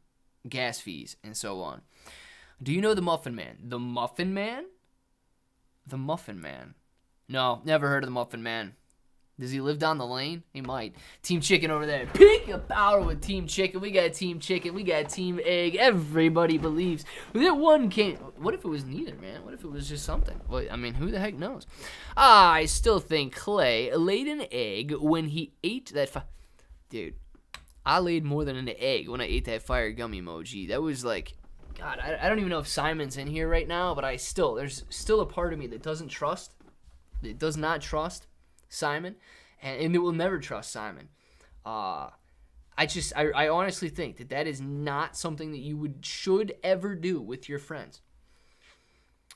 A: gas fees and so on. Do you know the Muffin Man? The Muffin Man? The Muffin Man. No, never heard of the Muffin Man. Does he live down the lane? He might. Team Chicken over there. Pick a power with Team Chicken. We got Team Chicken. We got Team Egg. Everybody believes. That one came. What if it was neither, man? What if it was just something? Well, I mean, who the heck knows? I still think Clay laid an egg when he ate that. Dude, I laid more than an egg when I ate that fire gummy emoji. That was like. God, I don't even know if Simon's in here right now, but there's still a part of me that doesn't trust. It does not trust Simon, and it will never trust Simon. I honestly think that is not something that you should ever do with your friends.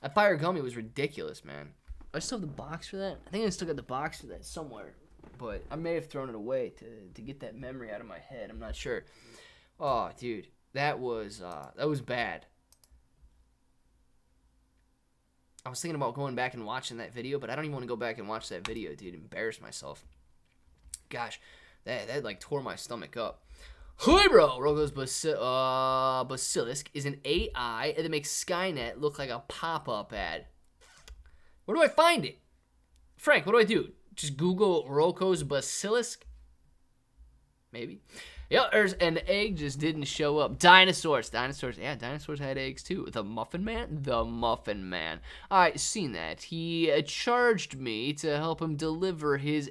A: That fire gummy was ridiculous, man. I still have the box for that. I think I still got the box for that somewhere, but I may have thrown it away to get that memory out of my head. I'm not sure. Oh, dude. That was bad. I was thinking about going back and watching that video, but I don't even want to go back and watch that video, dude. Embarrass myself. Gosh, that like tore my stomach up. Hey, bro! Rogo's Basilisk is an AI that makes Skynet look like a pop-up ad. Where do I find it? Frank, what do I do? Just Google Roko's Basilisk? Maybe. Yeah, there's an egg just didn't show up. Dinosaurs. Yeah, dinosaurs had eggs too. The Muffin Man? The Muffin Man. I seen that. He charged me to help him deliver his...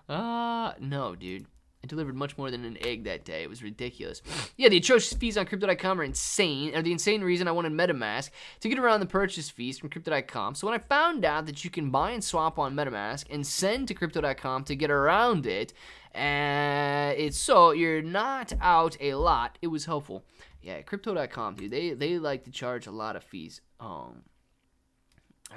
A: no, dude. I delivered much more than an egg that day. It was ridiculous. Yeah, the atrocious fees on Crypto.com are insane. Are the insane reason I wanted MetaMask to get around the purchase fees from Crypto.com. So when I found out that you can buy and swap on MetaMask and send to Crypto.com to get around it, it's so you're not out a lot. It was helpful. Yeah, Crypto.com, dude. They like to charge a lot of fees. I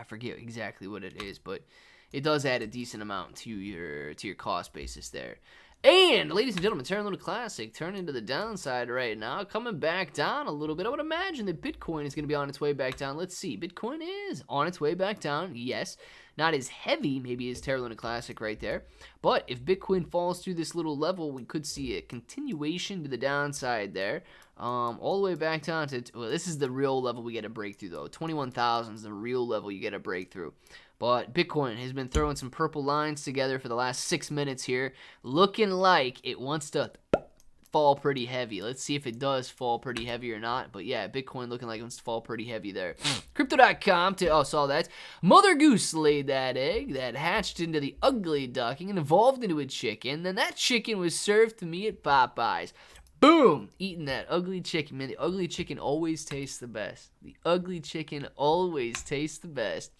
A: forget exactly what it is, but it does add a decent amount to your cost basis there. And, ladies and gentlemen, Terra Luna Classic turning to the downside right now, coming back down a little bit. I would imagine that Bitcoin is going to be on its way back down. Let's see. Bitcoin is on its way back down, yes. Not as heavy, maybe, as Terra Luna Classic right there. But if Bitcoin falls through this little level, we could see a continuation to the downside there. All the way back down to, well, this is the real level we get a breakthrough, though. 21,000 is the real level you get a breakthrough. But Bitcoin has been throwing some purple lines together for the last 6 minutes here, looking like it wants to fall pretty heavy. Let's see if it does fall pretty heavy or not. But yeah, Bitcoin looking like it wants to fall pretty heavy there. Crypto.com, saw that. Mother Goose laid that egg that hatched into the ugly duckling and evolved into a chicken. Then that chicken was served to me at Popeyes. Boom! Eating that ugly chicken, man. The ugly chicken always tastes the best. The ugly chicken always tastes the best.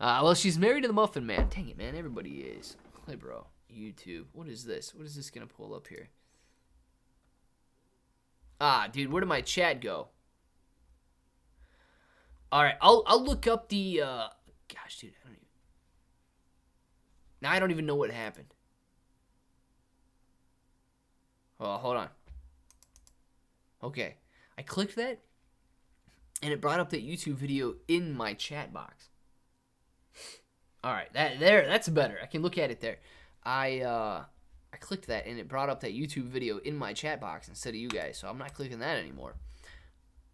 A: Well, she's married to the Muffin Man. Dang it, man. Everybody is. Hey, bro. YouTube. What is this? What is this going to pull up here? Ah, dude, where did my chat go? All right, I'll look up the. Gosh, dude, I don't even know what happened. Oh, hold on. Okay, I clicked that, and it brought up that YouTube video in my chat box. All right, that's better. I can look at it there. I clicked that, and it brought up that YouTube video in my chat box instead of you guys. So I'm not clicking that anymore.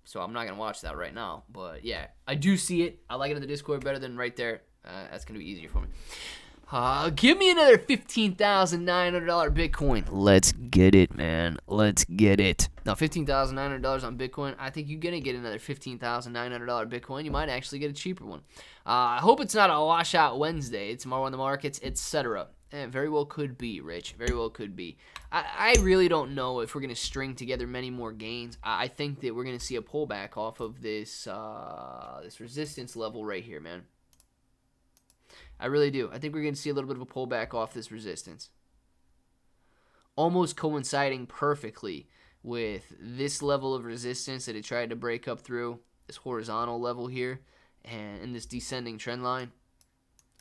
A: So I'm not gonna watch that right now. But yeah, I do see it. I like it in the Discord better than right there. That's gonna be easier for me. Give me another $15,900 Bitcoin. Let's get it, man. Let's get it. Now, $15,900 on Bitcoin. I think you're going to get another $15,900 Bitcoin. You might actually get a cheaper one. I hope it's not a washout Wednesday. Tomorrow on the markets, etc. Very well could be, Rich. Very well could be. I really don't know if we're going to string together many more gains. I think that we're going to see a pullback off of this resistance level right here, man. I really do. I think we're going to see a little bit of a pullback off this resistance. Almost coinciding perfectly with this level of resistance that it tried to break up through, this horizontal level here, and in this descending trend line.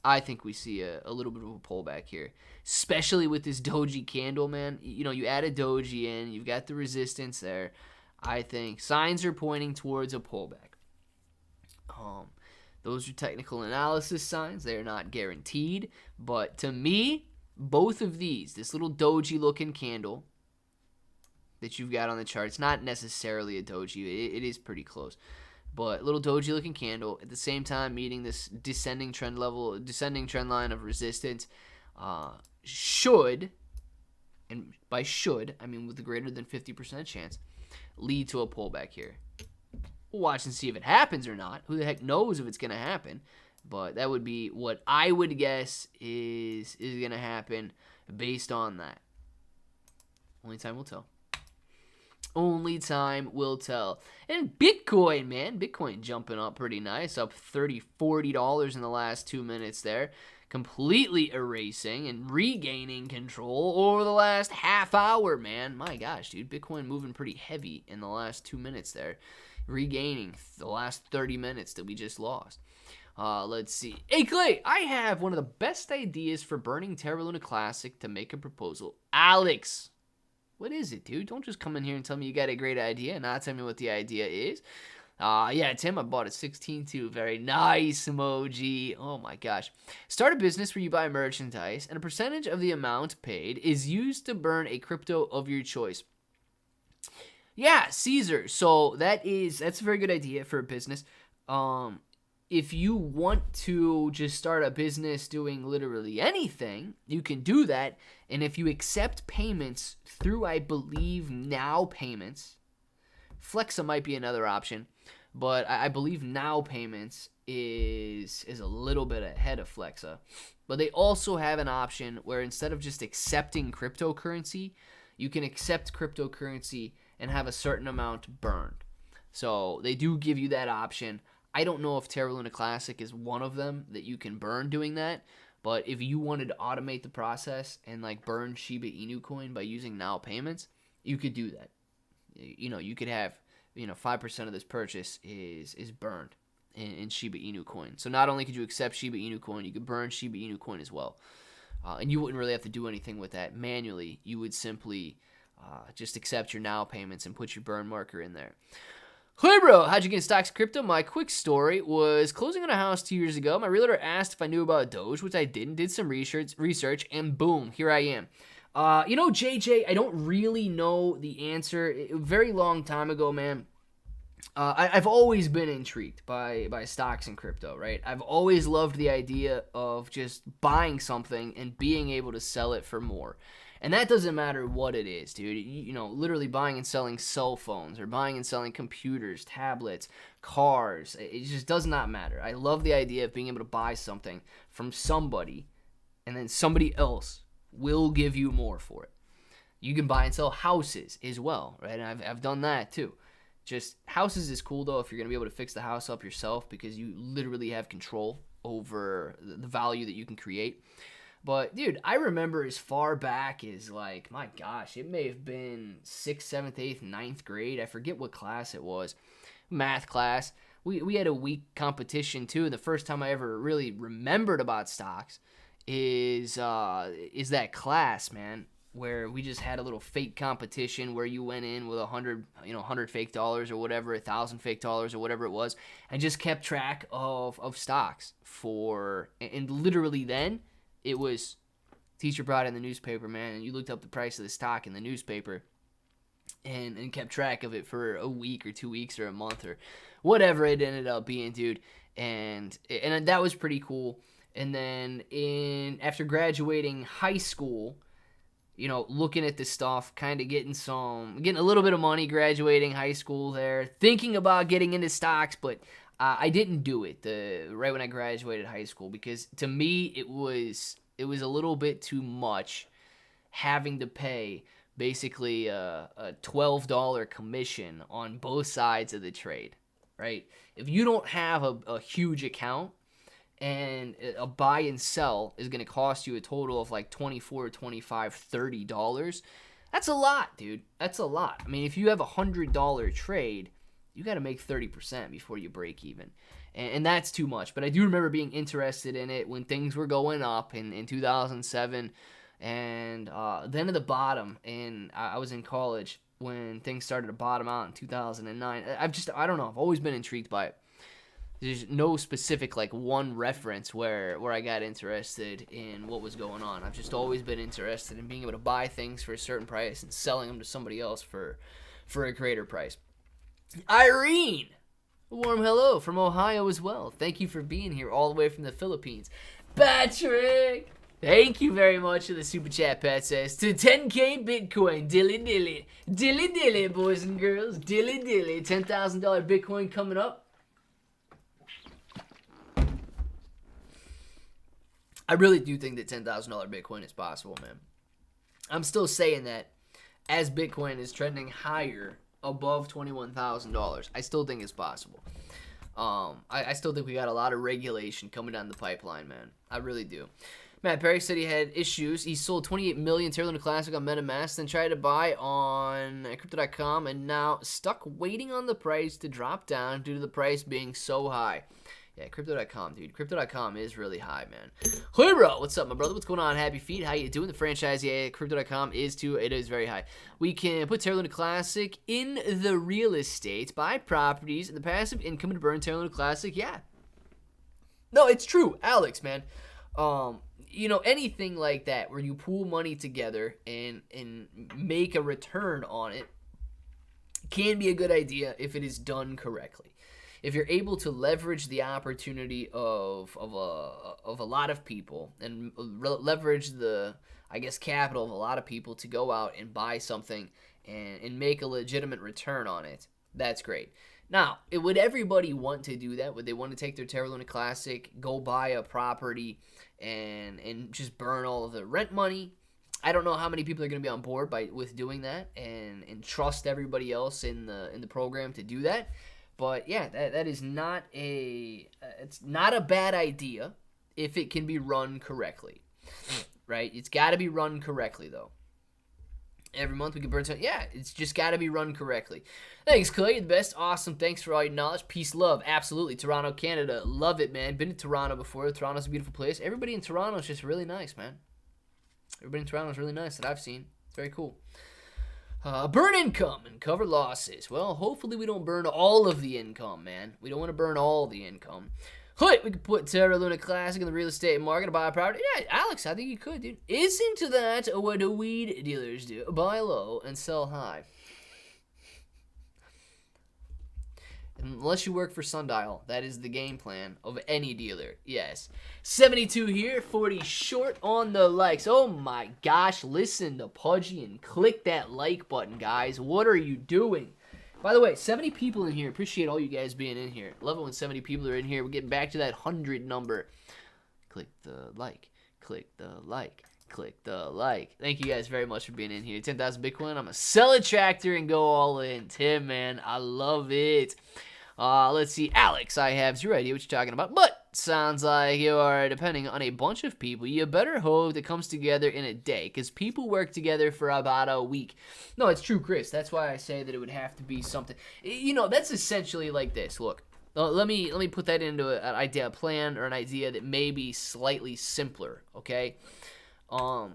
A: I think we see a little bit of a pullback here, especially with this doji candle, man. You know, you add a doji in, you've got the resistance there. I think signs are pointing towards a pullback. Those are technical analysis signs. They're not guaranteed. But to me, both of these, this little doji-looking candle that you've got on the chart, it's not necessarily a doji. It is pretty close. But little doji-looking candle, at the same time meeting this descending trend line of resistance, should, and by should, I mean with a greater than 50% chance, lead to a pullback here. We'll watch and see if it happens or not. Who the heck knows if it's going to happen? But that would be what I would guess is going to happen based on that. Only time will tell. Only time will tell. And Bitcoin, man. Bitcoin jumping up pretty nice. Up $30, $40 in the last 2 minutes there. Completely erasing and regaining control over the last half hour, man. My gosh, dude. Bitcoin moving pretty heavy in the last 2 minutes there. Regaining the last 30 minutes that we just lost. Let's see. Hey, Clay, I have one of the best ideas for burning Terra Luna Classic to make a proposal. Alex, what is it, dude? Don't just come in here and tell me you got a great idea and not tell me what the idea is. Yeah, Tim, I bought a 16-2. Very nice emoji. Oh, my gosh. Start a business where you buy merchandise, and a percentage of the amount paid is used to burn a crypto of your choice. Yeah, Caesar. So that's a very good idea for a business. If you want to just start a business doing literally anything, you can do that. And if you accept payments through, I believe, Now Payments, Flexa might be another option, but I believe Now Payments is a little bit ahead of Flexa. But they also have an option where instead of just accepting cryptocurrency, you can accept cryptocurrency and have a certain amount burned. So they do give you that option. I don't know if Terra Luna Classic is one of them that you can burn doing that, but if you wanted to automate the process and like burn Shiba Inu coin by using Now Payments, you could do that. You know, you could have, 5% of this purchase is burned in Shiba Inu coin. So not only could you accept Shiba Inu coin, you could burn Shiba Inu coin as well. And you wouldn't really have to do anything with that manually. You would simply just accept your Now Payments and put your burn marker in there. Hey bro, how'd you get in stocks crypto? My quick story was closing on a house 2 years ago. My realtor asked if I knew about Doge, which I didn't. Did some research, and boom, here I am. JJ, I don't really know the answer. A very long time ago, man. I've always been intrigued by stocks and crypto, right? I've always loved the idea of just buying something and being able to sell it for more. And that doesn't matter what it is, dude. Literally buying and selling cell phones or buying and selling computers, tablets, cars. It just does not matter. I love the idea of being able to buy something from somebody and then somebody else will give you more for it. You can buy and sell houses as well, right? And I've done that too. Just houses is cool though if you're going to be able to fix the house up yourself because you literally have control over the value that you can create. But, dude, I remember as far back as, like, my gosh, it may have been 6th, 7th, 8th, ninth grade. I forget what class it was. Math class. We had a week competition, too. And the first time I ever really remembered about stocks is that class, man, where we just had a little fake competition where you went in with 100 fake dollars or whatever, 1,000 fake dollars or whatever it was, and just kept track of stocks and literally then it was teacher brought in the newspaper, man, and you looked up the price of the stock in the newspaper and kept track of it for a week or 2 weeks or a month or whatever it ended up being, dude. And that was pretty cool. And then after graduating high school, looking at this stuff, kind of getting a little bit of money graduating high school there, thinking about getting into stocks, but I didn't do it right when I graduated high school because to me it was a little bit too much having to pay basically a $12 commission on both sides of the trade, right? If you don't have a huge account and a buy and sell is going to cost you a total of like $24, $25, $30, that's a lot, dude. That's a lot. I mean, if you have a $100 trade, you got to make 30% before you break even. And that's too much. But I do remember being interested in it when things were going up in 2007. And then at the bottom, and I was in college when things started to bottom out in 2009. I don't know. I've always been intrigued by it. There's no specific like one reference where I got interested in what was going on. I've just always been interested in being able to buy things for a certain price and selling them to somebody else for a greater price. Irene, a warm hello from Ohio as well. Thank you for being here all the way from the Philippines. Patrick, thank you very much for the super chat. Pat says to 10K Bitcoin, dilly dilly, boys and girls, dilly dilly. $10,000 Bitcoin coming up. I really do think that $10,000 Bitcoin is possible, man. I'm still saying that as Bitcoin is trending higher above $21,000, I still think it's possible. I still think we got a lot of regulation coming down the pipeline, man. I really do. Matt Perry said he had issues. He sold 28 million Terra Luna Classic on MetaMask, then tried to buy on Crypto.com, and now stuck waiting on the price to drop down due to the price being so high. Yeah, Crypto.com, dude. Crypto.com is really high, man. Hey, bro. What's up, my brother? What's going on? Happy feet. How you doing? The franchise, yeah, Crypto.com is too. It is very high. We can put Terra Luna Classic in the real estate, buy properties, and the passive income to burn Terra Luna Classic. Yeah. No, it's true. Alex, man. Anything like that where you pool money together and make a return on it can be a good idea if it is done correctly. If you're able to leverage the opportunity of a lot of people and leverage the, capital of a lot of people to go out and buy something and make a legitimate return on it, that's great. Now, would everybody want to do that? Would they want to take their Terra Luna Classic, go buy a property, and just burn all of the rent money? I don't know how many people are going to be on board with doing that and trust everybody else in the program to do that. But yeah, that is not it's not a bad idea if it can be run correctly, right? It's got to be run correctly though. Every month we can burn some. Yeah, it's just got to be run correctly. Thanks, Clay. You're the best. Awesome. Thanks for all your knowledge. Peace, love. Absolutely. Toronto, Canada. Love it, man. Been to Toronto before. Toronto's a beautiful place. Everybody in Toronto is just really nice, man. Everybody in Toronto is really nice that I've seen. It's very cool. Burn income and cover losses. Well, hopefully we don't burn all of the income, man. We don't want to burn all the income. We could put Terra Luna Classic in the real estate market to buy a property. Yeah, Alex, I think you could, dude. Isn't that what the weed dealers do? Buy low and sell high. Unless you work for Sundial, that is the game plan of any dealer. Yes. 72 here, 40 short on the likes. Oh my gosh, listen to Pudgy and click that like button, guys. What are you doing? By the way, 70 people in here. Appreciate all you guys being in here. Love it when 70 people are in here. We're getting back to that 100 number. Click the like. Click the like. Click the like. Thank you guys very much for being in here. 10,000 Bitcoin. I'm going to sell a tractor and go all in. Tim, man, I love it. Let's see. Alex, I have zero idea what you're talking about, but sounds like you are depending on a bunch of people. You better hope it comes together in a day, because people work together for about a week. No, it's true, Chris. That's why I say that it would have to be something. You know, that's essentially like this. Look, let me put that into an idea, a plan, or an idea that may be slightly simpler. Okay. So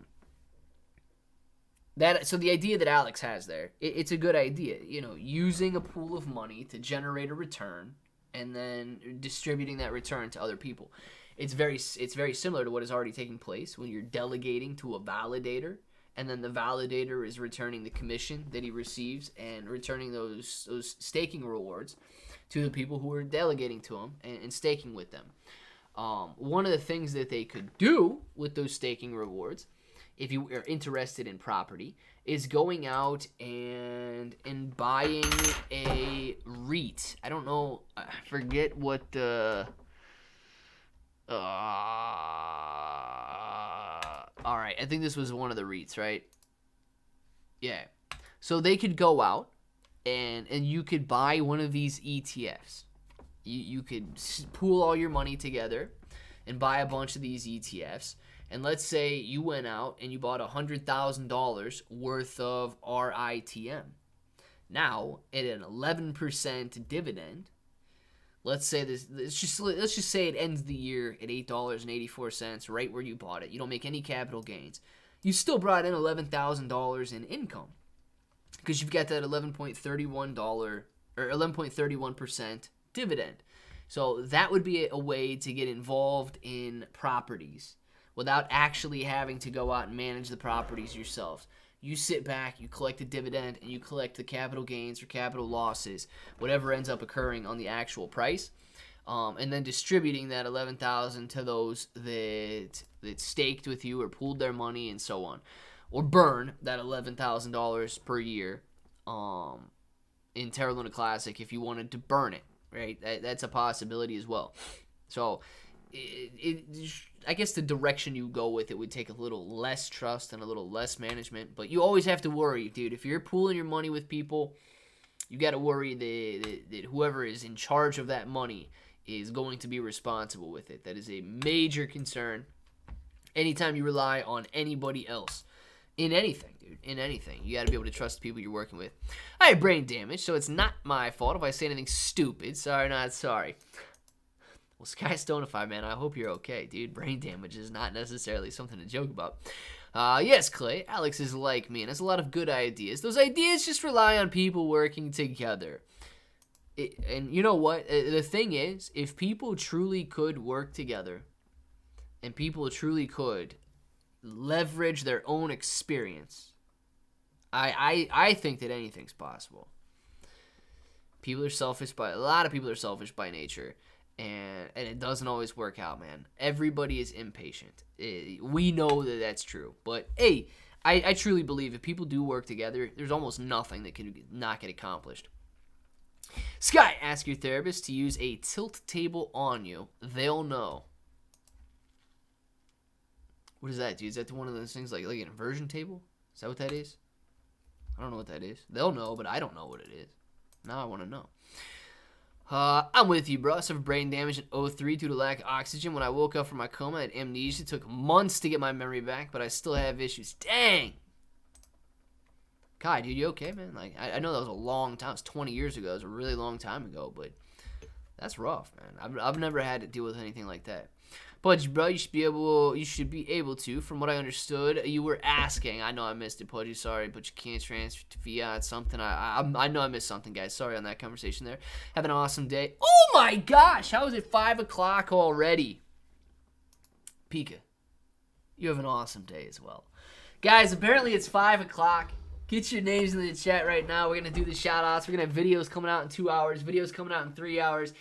A: the idea that Alex has there, it's a good idea. You know, using a pool of money to generate a return, and then distributing that return to other people. It's very similar to what is already taking place when you're delegating to a validator, and then the validator is returning the commission that he receives and returning those staking rewards to the people who are delegating to him and staking with them. One of the things that they could do with those staking rewards, if you are interested in property, is going out and buying a REIT. I don't know, I forget what the all right, I think this was one of the REITs, right? Yeah. So they could go out and you could buy one of these ETFs. You could pool all your money together and buy a bunch of these ETFs. And let's say you went out and you bought $100,000 worth of RITM. Now, at an 11% dividend, let's just say it ends the year at $8.84, right where you bought it. You don't make any capital gains. You still brought in $11,000 in income, because you've got that $11.31 or 11.31% dividend. So that would be a way to get involved in properties without actually having to go out and manage the properties yourselves. You sit back, you collect the dividend, and you collect the capital gains or capital losses, whatever ends up occurring on the actual price, and then distributing that $11,000 to those that staked with you or pooled their money and so on, or burn that $11,000 per year in Terra Luna Classic if you wanted to burn it. Right, that's a possibility as well. So I guess the direction you go with it would take a little less trust and a little less management, but you always have to worry, dude. If you're pooling your money with people, you got to worry that whoever is in charge of that money is going to be responsible with it. That is a major concern anytime you rely on anybody else. In anything, dude. In anything. You got to be able to trust the people you're working with. I have brain damage, so it's not my fault if I say anything stupid. Sorry, not sorry. Well, Sky Stonify, man, I hope you're okay, dude. Brain damage is not necessarily something to joke about. Yes, Clay, Alex is like me and has a lot of good ideas. Those ideas just rely on people working together. And you know what? The thing is, if people truly could work together and people truly could leverage their own experience, I think that anything's possible. A lot of people are selfish by nature, and it doesn't always work out, man. Everybody is impatient. We know that that's true, but hey, I truly believe if people do work together, there's almost nothing that can not get accomplished. Sky, ask your therapist to use a tilt table on you. They'll know. What is that, dude? Is that one of those things like an inversion table? Is that what that is? I don't know what that is. They'll know, but I don't know what it is. Now I want to know. I'm with you, bro. I suffered brain damage in 2003 due to lack of oxygen. When I woke up from my coma, I had amnesia. It took months to get my memory back, but I still have issues. Dang! Kai, dude, you okay, man? Like, I know that was a long time. It was 20 years ago. It was a really long time ago, but that's rough, man. I've never had to deal with anything like that. Pudge, bro, you should be able to. From what I understood, you were asking. I know I missed it, Pudge. Sorry, but you can't transfer to fiat. Something. I know I missed something, guys. Sorry on that conversation there. Have an awesome day. Oh my gosh, how is it 5 o'clock already? Pika, you have an awesome day as well, guys. Apparently it's 5 o'clock. Get your names in the chat right now. We're gonna do the shout outs. We're gonna have videos coming out in 2 hours. Videos coming out in 3 hours.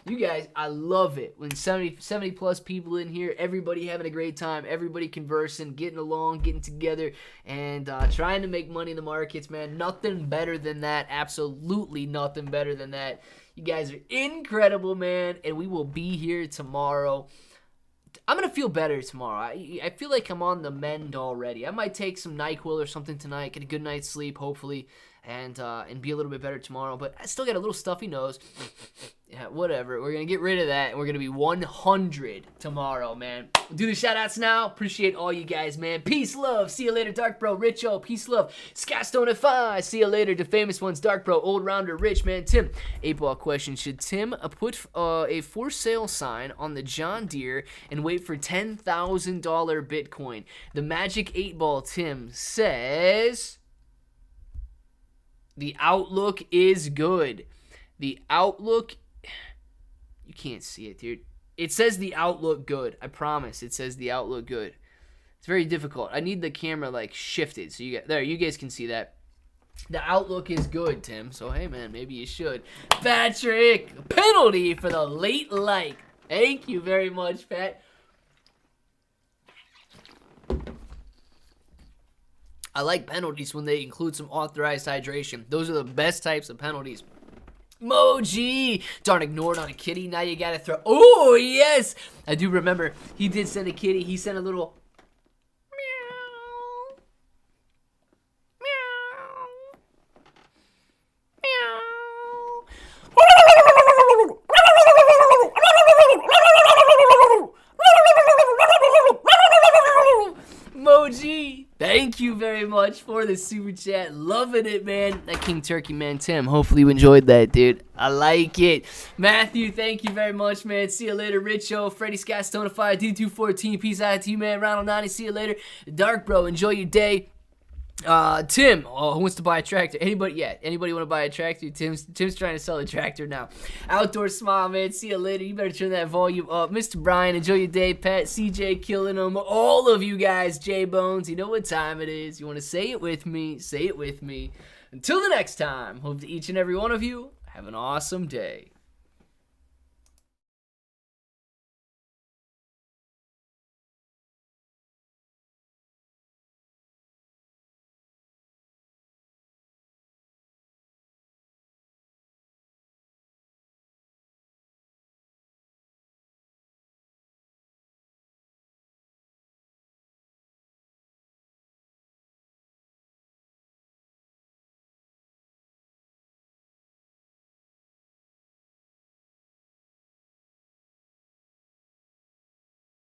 A: You guys, I love it when 70 plus people in here, everybody having a great time, everybody conversing, getting along, getting together, and trying to make money in the markets, man. Nothing better than that. Absolutely nothing better than that. You guys are incredible, man, and we will be here tomorrow. I'm going to feel better tomorrow. I feel like I'm on the mend already. I might take some NyQuil or something tonight, get a good night's sleep, hopefully, and be a little bit better tomorrow. But I still got a little stuffy nose. Yeah, whatever. We're going to get rid of that, and we're going to be 100 tomorrow, man. We'll do the shout-outs now. Appreciate all you guys, man. Peace, love. See you later, Dark Bro. Richo. Peace, love. Scatstone at 5. See you later. The famous ones, Dark Bro, Old Rounder, Rich, man. Tim. 8-ball question. Should Tim put a for sale sign on the John Deere and wait for $10,000 Bitcoin? The Magic 8-ball Tim says the outlook is good. The outlook... You can't see it, dude. It says the outlook good. I promise. It says the outlook good. It's very difficult. I need the camera like shifted so you guys can see that. The outlook is good, Tim. So hey, man, maybe you should. Patrick, penalty for the late like. Thank you very much, Pat. I like penalties when they include some authorized hydration. Those are the best types of penalties. Moji! Darn, ignored on a kitty. Now you gotta throw. Oh, yes! I do remember. He did send a kitty. He sent a little meow. Meow. Meow. Moji! Thank you very much for the super chat. Loving it, man. That King Turkey, man. Tim, hopefully you enjoyed that, dude. I like it. Matthew, thank you very much, man. See you later. Richo, Freddy Scott, Stonify, D214. Peace out to you, man. Ronald 90, see you later. Dark Bro, enjoy your day. Tim, who wants to buy a tractor? Anybody want to buy a tractor? Tim's trying to sell a tractor now. Outdoor Smile, man. See you later. You better turn that volume up. Mr. Brian, enjoy your day. Pat, CJ, killing them. All of you guys, J Bones, you know what time it is. You want to say it with me? Say it with me. Until the next time, hope to each and every one of you have an awesome day.